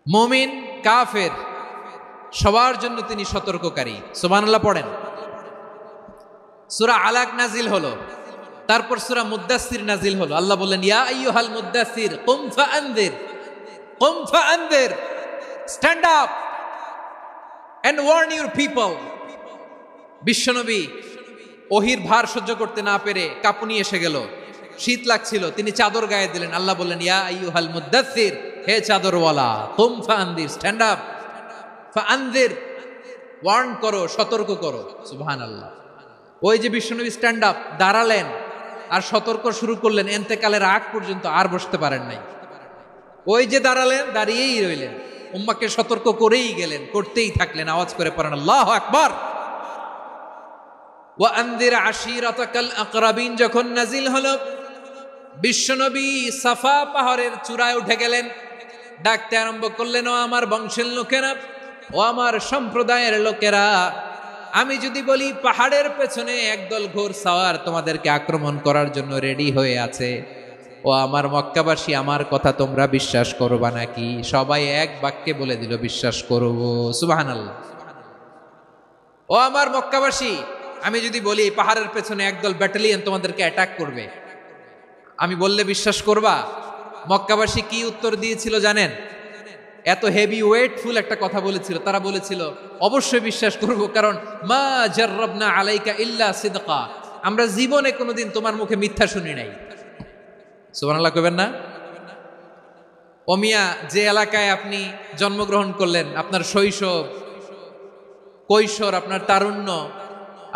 মুমিন কাফের, সবার জন্য তিনি সতর্ককারী। সুবহানাল্লাহ পড়েন। সূরা আলাক নাজিল হলো, তারপর সূরা মুদ্দাসসির নাজিল হলো। আল্লাহ বললেন, ইয়া আইয়ুহাল মুদ্দাসসির কুম ফাআনযির, কুম ফাআনযির, stand up and warn your people. বিশ্বনবী ওহির ভার সহ্য করতে না পেরে কাঁপুনি এসে গেল, শীত লাগছিল, তিনি চাদর গায়ে দিলেন। আল্লাহ বললেন, ইয়া আইয়ুহাল মুদ্দাসসির, হে চাদরওয়ালা, কুম ফাআনদির, স্ট্যান্ড আপ, ফাআনদির, ওয়ার্ন করো, সতর্ক করো। সুবহানাল্লাহ। ওই যে বিশ্বনবী স্ট্যান্ড আপ, দাঁড়ালেন আর সতর্ক শুরু করলেন, এন্তেকালের আগ পর্যন্ত আর বসতে পারেন নাই। ওই যে দাঁড়ালেন, দাঁড়িয়েই রইলেন, উম্মাকে সতর্ক করেই গেলেন, করতেই থাকলেন। আওয়াজ করে পড়েন আল্লাহু আকবার। ওয়া আনদির আশিরাতাকাল আকরাবিন যখন নাজিল হলো, বিশ্বনবী সাফা পাহাড়ের চূড়ায় উঠে গেলেন, ডাকতে আরম্ভ করলেন, ও আমার বংশের লোকেরা, ও আমার সম্প্রদায়ের লোকেরা, আমি যদি বলি পাহাড়ের পেছনে একদল ঘোড়সাওয়ার তোমাদেরকে আক্রমণ করার জন্য রেডি হয়ে আছে, ও আমার মক্কাবাসী, আমার কথা তোমরা বিশ্বাস করবা নাকি? সবাই এক বাক্যে বলে দিল, বিশ্বাস করব। সুবহানাল্লাহ। ও আমার মক্কাবাসী, আমি যদি বলি পাহাড়ের পেছনে একদল ব্যাটালিয়ন তোমাদেরকে অ্যাটাক করবে, আমি বললে বিশ্বাস করবা? মক্কাবাসী কি উত্তর দিয়েছিল জানেন? এত হেভি ওয়েটফুল একটা কথা বলেছিল। তারা বলেছিল, অবশ্যই বিশ্বাস করব, কারণ মা জাররাবনা আলাইকা ইল্লা সিদকা, আমরা জীবনে কোনোদিন তোমার মুখে মিথ্যা শুনি নাই। সুবহানাল্লাহ কইবেন না? ও মিয়া, যে এলাকায় আপনি জন্মগ্রহণ করলেন, আপনার শৈশব, কৈশোর, আপনার তারুণ্য,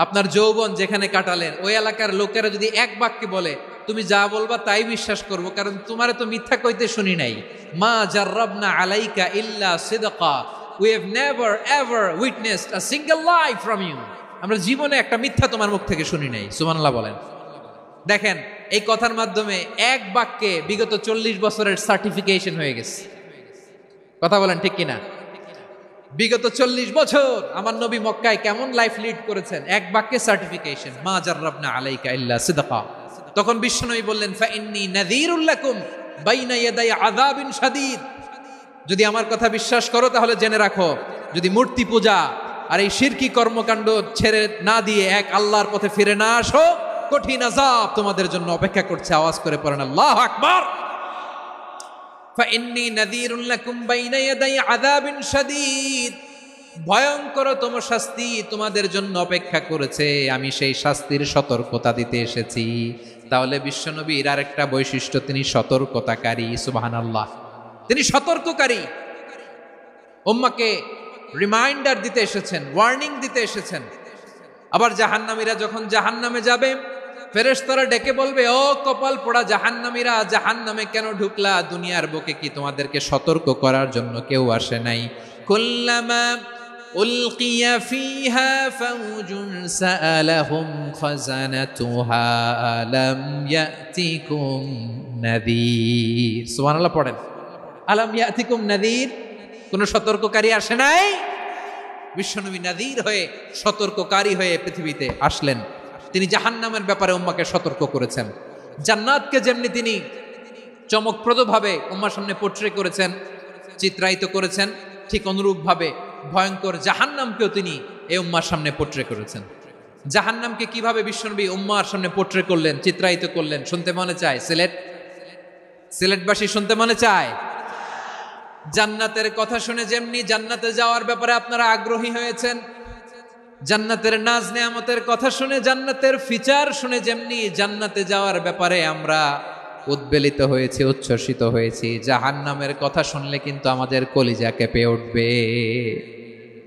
আপনার যৌবন যেখানে কাটালেন, ওই এলাকার লোকেরা যদি এক বাক্যে বলে তুমি যা বলবা তাই বিশ্বাস করব, কারণ তোমারে তো মিথ্যা কইতে শুনি নাই। মা জাররাবনা আলাইকা ইল্লা সিদকা, we have never ever witnessed a single lie from you, আমরা জীবনে একটা মিথ্যা তোমার মুখ থেকে শুনি নাই। সুবহানাল্লাহ বলেন। দেখেন, এই কথার মাধ্যমে এক বাক্যে বিগত 40 বছরের সার্টিফিকেশন হয়ে গেছে। কথা বলেন ঠিক কিনা? বিগত 40 বছর আমার নবী মক্কায় কেমন লাইফ লিড করেছেন, এক বাক্যে সার্টিফিকেশন, মা জাররাবনা আলাইকা ইল্লা সিদকা। তখন বিশ্বনবী বললেন, ফাইন্নী নাযীরুল লাকুম বাইনা ইয়াদাই আযাবিন শাদীদ, যদি আমার কথা বিশ্বাস করো তাহলে জেনে রাখো, যদি মূর্তি পূজা আর এই শিরকি কর্মকাণ্ড ছেড়ে না দিয়ে এক আল্লাহর পথে ফিরে না আসো, কঠিন আযাব তোমাদের জন্য অপেক্ষা করছে। আওয়াজ করে পড়েন আল্লাহু আকবার। ফাইন্নী নাযীরুল লাকুম বাইনা ইয়াদাই আযাবিন শাদীদ, ভয়ঙ্করতম শাস্তি তোমাদের জন্য অপেক্ষা করেছে, আমি সেই শাস্তির সতর্কতা দিতে এসেছি। তাহলে বিশ্বনবীর আরেকটা বৈশিষ্ট্য, তিনি সতর্কতাকারী। সুবহানাল্লাহ। তিনি সতর্ককারী, উম্মাকে রিমাইন্ডার দিতে এসেছেন, ওয়ার্নিং দিতে এসেছেন। আবার জাহান্নামীরা যখন জাহান্নামে যাবে, ফেরেশতারা ডেকে বলবে, ও কপাল পোড়া জাহান্নামীরা, জাহান্নামে কেন ঢুকলা? দুনিয়ার বুকে কি তোমাদেরকে সতর্ক করার জন্য কেউ আসে নাই? কুল্লামা উলকিয়া ফিহা ফাউজুন সাআলাহুম খাযানাতুহা আলাম ইয়াতিকুম নাযীর। সুবহানাল্লাহ পড়েন। আলাম ইয়াতিকুম নাযীর, কোন সতর্ককারী আসে নাই? বিশ্বনবী নাযীর হয়ে, সতর্ককারী হয়ে পৃথিবীতে আসলেন। তিনি জাহান্নামের ব্যাপারে উম্মাকে সতর্ক করেছেন। জান্নাতকে যেমনি তিনি চমকপ্রদভাবে উম্মার সামনে পোট্রে করেছেন, চিত্রায়িত করেছেন, ঠিক অনুরূপভাবে ভয়ঙ্কর জাহান্নামকেও তিনি এই উম্মার সামনে পোট্রে করেছেন। জাহান্নামকে কিভাবে বিশ্বনবী উম্মার সামনে পোট্রে করলেন, চিত্রায়িত করলেন, শুনতে মনে চায়? সিলেটবাসী শুনতে মনে চায়? জান্নাতের কথা শুনে যেমনি জান্নাতে যাওয়ার ব্যাপারে আপনারা আগ্রহী হয়েছেন, জান্নাতের নাজ নেয়ামতের কথা শুনে, জান্নাতের ফিচার শুনে যেমনি জান্নাতে যাওয়ার ব্যাপারে আমরা উদ্বেলিত হয়েছি, উচ্ছ্বসিত হয়েছি, জাহান্নামের কথা শুনলে কিন্তু আমাদের কলিজা কেঁপে উঠবে।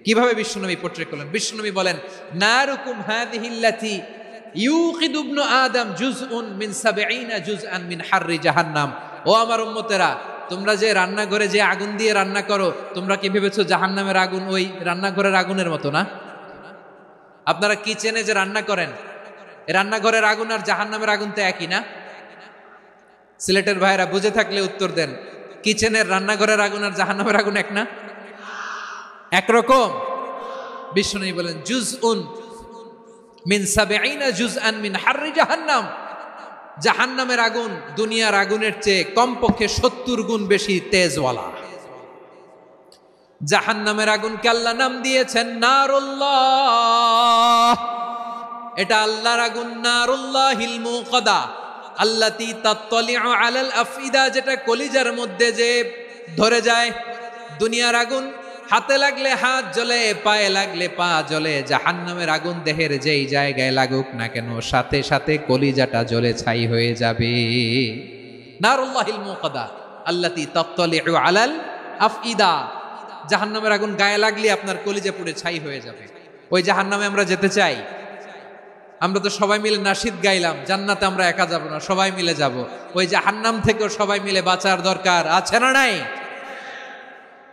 কিভাবে বিশ্বনবী পোট্রে করলেন? বিশ্বনবী বলেন, নারুকুম হাযিহিল্লাতী ইউকিদু ইবনু আদম জুজউন মিন ৭০ জুজআন মিন হাররি জাহান্নাম। ও আমার উম্মতেরা, তোমরা যে রান্নাঘরে যে আগুন দিয়ে রান্না করো, তোমরা কি ভেবেছো জাহান্নামের আগুন ওই রান্নাঘরের আগুনের মতো না? আপনারা কিচেনে যে রান্না করেন, রান্নাঘরের আগুন আর জাহান্নামের আগুন তো একই না? সিলেটের ভাইরা বুঝে থাকলে উত্তর দেন, কিচেনের রান্নাঘরের আগুন আর জাহান্নামের আগুন এক না? একরকম? বিশ্বনবী বলেন, জুজউন মিন ৭০ জুজআন মিন হাররি জাহান্নাম, জাহান্নামের আগুন দুনিয়ার আগুনের চেয়ে কমপক্ষে ৭০ গুণ বেশি তেজওয়ালা। জাহান্নামের আগুনকে আল্লাহ নাম দিয়েছেন নারুল্লাহ। এটা আল্লাহর আগুন, নারুল্লাহিল মুকাদা আল্লাতী তাত্তালিউ আলাল আফইদা, যেটা কলিজার মধ্যে যে ধরে যায়। দুনিয়ার আগুন হাতে লাগলে হাত জ্বলে, পায়ে লাগলে পা জ্বলে, জাহান্নামের আগুন দেহের যেই জায়গায় লাগুক না কেন সাথে সাথে কলিজাটা জ্বলে ছাই হয়ে যাবে। নারুল্লাহিল মুকাদা আল্লাতী তাত্তালিউ আলাল আফইদা, জাহান্নামের আগুন গায়ে লাগলে আপনার কলিজা পুড়ে ছাই হয়ে যাবে। ওই জাহান্নামে আমরা যেতে চাই? আমরা তো সবাই মিলে নাশিদ গাইলাম, জান্নাতে আমরা একা যাব না, সবাই মিলে যাব। ওই জাহান্নাম থেকেও সবাই মিলে বাঁচার দরকার আছে না নাই?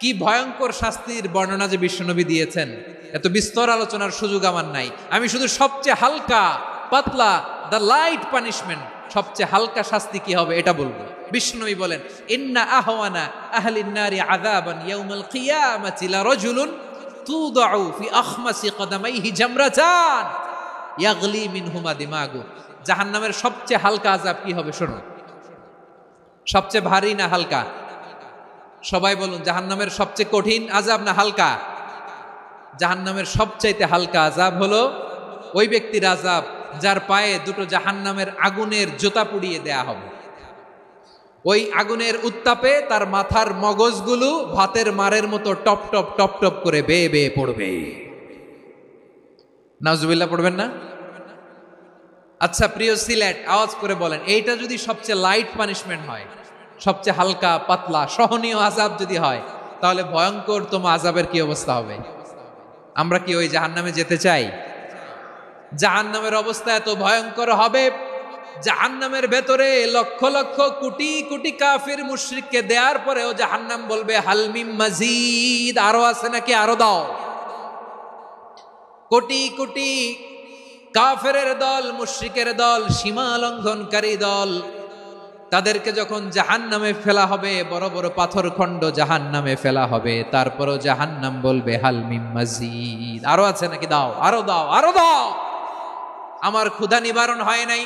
কি ভয়ঙ্কর শাস্তির বর্ণনা যে বিশ্বনবী দিয়েছেন, এত বিস্তর আলোচনার সুযোগ আমার নাই। আমি শুধু সবচেয়ে হালকা পাতলা, দ্য লাইট পানিশমেন্ট, সবচেয়ে হালকা শাস্তি কি হবে এটা বলবো। বিশ্বনবী বলেন, ইন্না আহওয়ানা আহলিন নারি আযাবান ইয়াউমাল কিয়ামাতি লারাজুলুন তুদাউ ফি আখমাসি কদামাইহি জামরাতান ইয়াগলি মিনহুমা দিমাগু। জাহান্নামের সবচেয়ে হালকা আযাব কি হবে শোনো। সবচেয়ে ভারী না হালকা? সবাই বলুন, জাহান্নামের সবচেয়ে কঠিন আযাব না হালকা? জাহান্নামের সবচাইতে হালকা আযাব হলো ওই ব্যক্তির আযাব যার পায়ে দুটো জাহান্নামের আগুনের জুতা পুড়িয়ে দেয়া হবে। ওই আগুনের উত্তাপে তার মাথার মগজগুলো ভাতের মারের মতো টপ টপ টপ টপ করে বেয়ে বেয়ে পড়বে। নাউজুবিল্লাহ পড়বেন না? আচ্ছা প্রিয় সিলেট, আওয়াজ করে বলেন, এইটা যদি সবচেয়ে লাইট পানিশমেন্ট হয়, সবচেয়ে হালকা পাতলা সহনীয় আযাব যদি হয়, তাহলে ভয়ঙ্কর তোমার আযাবের কি অবস্থা হবে? আমরা কি ওই জাহান্নামে যেতে চাই? জাহান্নামের অবস্থা এত ভয়ঙ্কর হবে, জাহান্নামের ভেতরে লক্ষ লক্ষ কোটি কোটি কাফির মুশরিককে দেওয়ার পরেও জাহান্নাম বলবে হাল মিন মাজিদ, আরো আছে নাকি, আরো দাও। কোটি কোটি কাফেরের দল, মুশরিকের দল, সীমা লঙ্ঘনকারী দল, তাদেরকে যখন জাহান্নামে ফেলা হবে, বড় বড় পাথরখণ্ড জাহান্নামে ফেলা হবে, তারপরও জাহান্নাম বলবে হাল মিন মাজিদ, আরো আছে নাকি, দাও, আরো দাও, আরো দাও। আমার ক্ষুধা নিবারণ হয় নাই।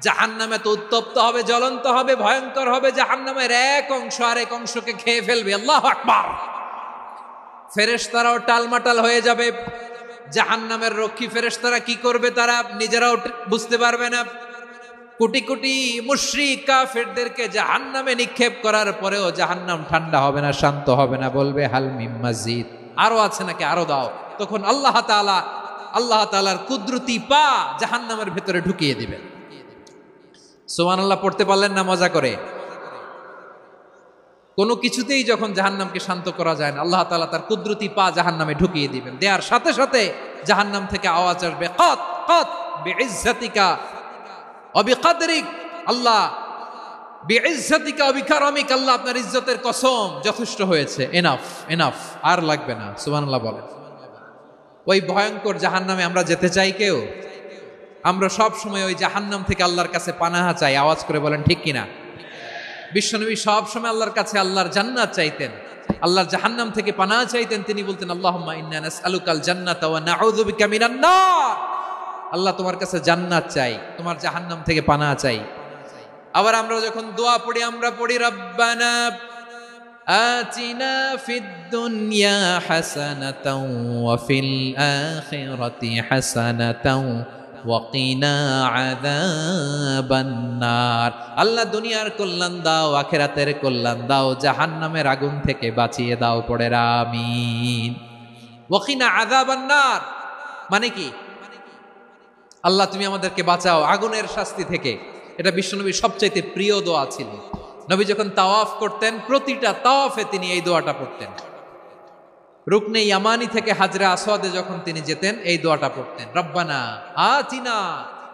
জাহান্নামে তো উত্তপ্ত হবে, জ্বলন্ত হবে, ভয়ঙ্কর হবে। জাহান্নামের এক অংশ আরেক অংশকে খেয়ে ফেলবে। আল্লাহু আকবার। ফেরেশতারাও টালমাটাল হয়ে যাবে। জাহান্নামের রক্ষী ফেরেশতারা কি করবে তারা নিজেরাও বুঝতে পারবে না। কোটি কোটি মুশরিক কাফেরদেরকে জাহান্নামে নিক্ষেপ করার পরেও জাহান্নাম ঠান্ডা হবে না, শান্ত হবে না, বলবে হাল মিন মাজিদ, আরো আছে নাকি, আরো দাও। তখন আল্লাহ তাআলার কুদরতি পা জাহান্নামের ভেতরে ঢুকিয়ে দিবেন। সুবহানাল্লাহ পড়তে পারলেন না মজা করে? কোনো কিছুতেই যখন জাহান্নামকে শান্ত করা যায় না, আল্লাহ তাআলা তার কুদরতি পা জাহান্নামে ঢুকিয়ে দিবেন। দেওয়ার সাথে সাথে জাহান্নাম থেকে আওয়াজ আসবে, কাত কাত বিইজ্জাতিকা ওয়া বিকদরিক, আল্লাহ বিইজ্জাতিকা ওয়া বিকারামিক, আল্লাহ আপনার ইজ্জতের কসম, যথেষ্ট হয়েছে, এনাফ এনাফ, আর লাগবে না। সুবহানাল্লাহ বলেন। ওই ভয়ঙ্কর জাহান্নামে আমরা যেতে চাই কেউ? আমরা সব সময় ওই জাহান্নাম থেকে আল্লাহর কাছে পানাহা চাই। আওয়াজ করে বলেন ঠিক কিনা? বিশ্বনবী সব সময় আল্লাহর কাছে আল্লাহর জান্নাত চাইতেন, আল্লাহর জাহান্নাম থেকে পানাহা চাইতেন। তিনি বলতেন, আল্লাহুম্মা ইন্না নাসআলুকাল জান্নাতা ওয়া নাউযু বিকা মিনান নার। আল্লাহ তোমার কাছে জান্নাত চাই, তোমার জাহান্নাম থেকে পানাহা চাই। আবার আমরা যখন দোয়া পড়ি, আমরা পড়ি রব্বানা আতিনা ফিদ দুনিয়া হাসানাতাও ওয়া ফিল আখিরাতি হাসানাতাও ওয়া কিনা আযাবান নার। আল্লাহ দুনিয়ার কল্যাণ দাও, আখিরাতের কল্যাণ দাও, জাহান্নামের আগুন থেকে বাঁচিয়ে দাও, পড়ে আমিন। ওয়া কিনা আযাবান নার মানে কি? আল্লাহ তুমি আমাদেরকে বাঁচাও আগুনের শাস্তি থেকে। এটা বিশ্বনবীর সবচাইতে প্রিয় দোয়া ছিল। নবী যখন তাওয়াফ করতেন, প্রতিটা তাওয়াফে তিনি এই দোয়াটা পড়তেন। রুকনে ইয়ামানি থেকে হাজরা আসওয়াদে যখন তিনি যেতেন, এই দোয়াটা পড়তেন, রব্বানা আতিনা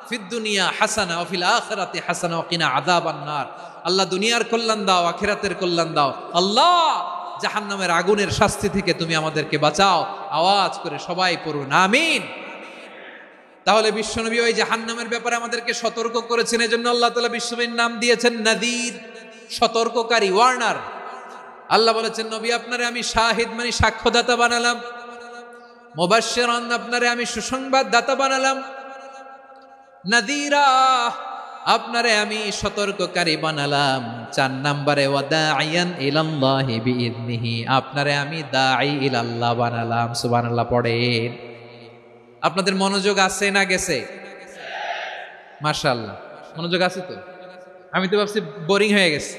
ফিদ দুনিয়া হাসানা ওয়া ফিল আখিরাতি হাসানা ওয়া কিনা আযাবান নার। আল্লাহ দুনিয়ার কল্যাণ দাও, আখিরাতের কল্যাণ দাও, আল্লাহ জাহান্নামের আগুনের শাস্তি থেকে তুমি আমাদেরকে বাঁচাও। আওয়াজ করে সবাই পড়ুন আমিন। তাহলে বিশ্বনবী ওই জাহান্নামের ব্যাপারে আমাদেরকে সতর্ক করেছেন। এজন্য আল্লাহ তাআলা বিশ্বনবীর নাম দিয়েছেন নাযীর, সতর্ককারী, ওয়ার্নার। আল্লাহ বলেছেন, নবী আপনারে আমি শাহিদ মানে সাক্ষ্যদাতা বানালাম, মুবাশশিরান আপনারে আমি সুসংবাদ দাতা বানালাম, নাযীরা আপনারে আমি সতর্ককারী বানালাম। 4 নম্বরে ওয়া দাঈয়ান ইলাল্লাহি বিইذনিহি, আপনারে আমি দাঈ ইলাল্লাহ বানালাম। সুবহানাল্লাহ পড়েন। আপনাদের মনোযোগ আছে না গেছে? মাশাআল্লাহ মনোযোগ আছে তো। আমি তো ভাবছি বোরিং হয়ে গেছে।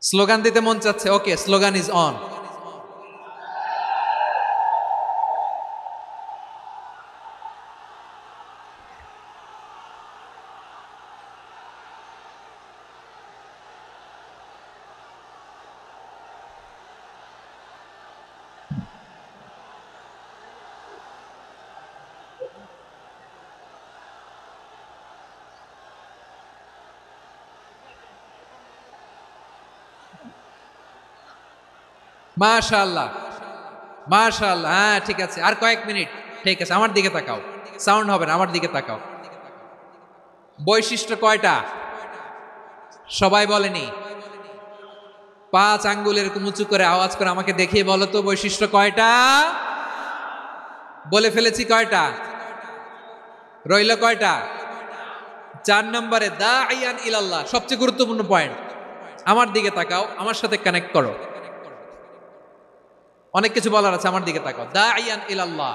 স্লোগান দিতে মন চাচ্ছে, ওকে, স্লোগান ইজ অন। মাশাআল্লাহ, মাশাআল্লাহ। হ্যাঁ, ঠিক আছে, আর কয়েক মিনিট। ঠিক আছে, আমার দিকে তাকাও, সাউন্ড হবে না, আমার দিকে তাকাও। বৈশিষ্ট্য কয়টা সবাই বলেনি? 5 আঙ্গুল এরকম উঁচু করে আওয়াজ করে আমাকে দেখিয়ে বলো তো বৈশিষ্ট্য কয়টা। বলে ফেলেছি কয়টা, রইল কয়টা? 4 নম্বরে দাঈয়ান ইলাল্লাহ, সবচেয়ে গুরুত্বপূর্ণ পয়েন্ট। আমার দিকে তাকাও, আমার সাথে কানেক্ট করো। অনেক কিছু বলার আছে, আমার দিকে তাকাও। দাঈয়ান ইলাল্লাহ,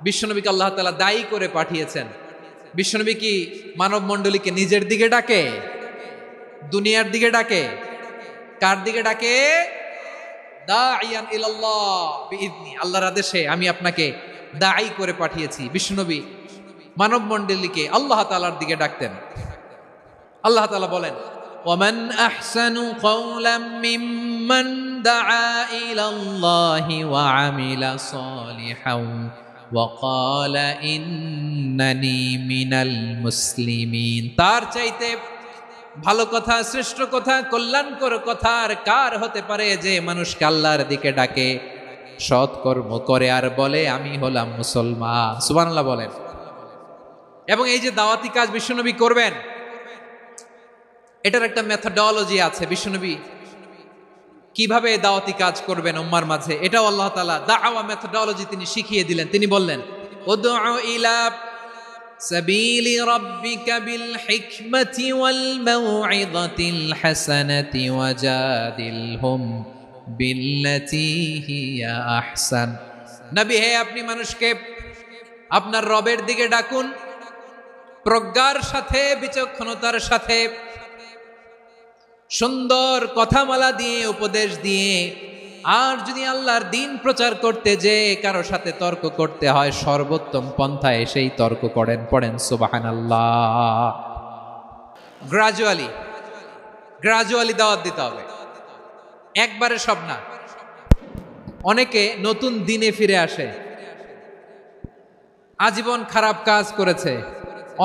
বিশ্বনবীকে আল্লাহ তাআলা দায়ী করে পাঠিয়েছেন। বিশ্বনবী কি মানব মণ্ডলীকে নিজের দিকে ডাকে, দুনিয়ার দিকে ডাকে? কার দিকে ডাকে? দাঈয়ান ইলাল্লাহ বিইذনি, আল্লাহর আদেশে আমি আপনাকে দায়ী করে পাঠিয়েছি। বিশ্বনবী মানব মণ্ডলীকে আল্লাহ তাআলার দিকে ডাকতেন। আল্লাহ তাআলা বলেন, ওয়ামান আহসানু কওলাম মিম্মান দাআ ইলাল্লাহি ওয়া আমিলা সালিহান ওয়া ক্বালা ইন্নানি মিনাল মুসলিমিন। তার চাইতে ভালো কথা, শ্রেষ্ঠ কথা, কল্যাণকর কথা আর কার হতে পারে যে মানুষকে আল্লাহর দিকে ডাকে, সৎকর্ম করে আর বলে আমি হলাম মুসলমান। সুবহানাল্লাহ বলেন। এবং এই যে দাওয়াতি কাজ বিশ্বনবী করবেন, এটার একটা মেথডোলজি আছে। বিশ্বনবী কিভাবে দাওয়াতি কাজ করবেন উম্মার মাঝে, এটাও আল্লাহ তাআলা দাওয়া মেথডোলজি তিনি শিখিয়ে দিলেন। তিনি বললেন, উদউ ইলা সাবিলি রাব্বিকা বিল হিকমাতি ওয়াল মাউইযাতিল হাসানাতি ওয়াজাদিলহুম বিল্লাতী হিয়া আহসান। নবী হে, আপনি মানুষকে আপনার রবের দিকে ডাকুন প্রজ্ঞার সাথে, বিচক্ষণতার সাথে, সুন্দর কথামালা দিয়ে, উপদেশ দিয়ে। আর যদি আল্লাহর দ্বীন প্রচার করতে যে কারো সাথে তর্ক করতে হয়, সর্বোত্তম পন্থায় সেই তর্ক করেন। পড়েন সুবহানাল্লাহ। গ্রাজুয়ালি দাওয়াত দিতে হবে, একবারে সব না। অনেকে নতুন দিনে ফিরে আসে, আজীবন খারাপ কাজ করেছে,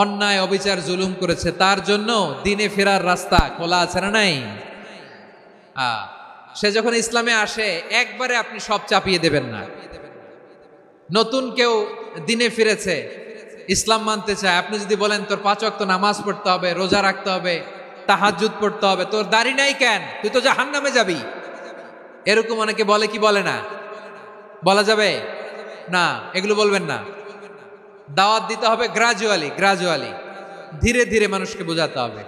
অন্যায় অবিচার জুলুম করেছে, তার জন্য দিনে ফেরার রাস্তা খোলা আছে না নাই? সে যখন ইসলামে আসে একবারে আপনি সব চাপিয়ে দেবেন না। নতুন কেউ দিনে ফিরেছে, ইসলাম মানতে চায়, আপনি যদি বলেন তোর 5 ওয়াক্ত নামাজ পড়তে হবে, রোজা রাখতে হবে, তাহাজ্জুদ পড়তে হবে, তোর দাড়ি নাই কেন, তুই তো জাহান্নামে যাবি, এরকম অনেকে বলে কি বলে না? বলা যাবে না, এগুলো বলবেন না। দাওয়াত দিতে হবে গ্রাজুয়ালি, ধীরে ধীরে মানুষকে বোঝাতে হবে।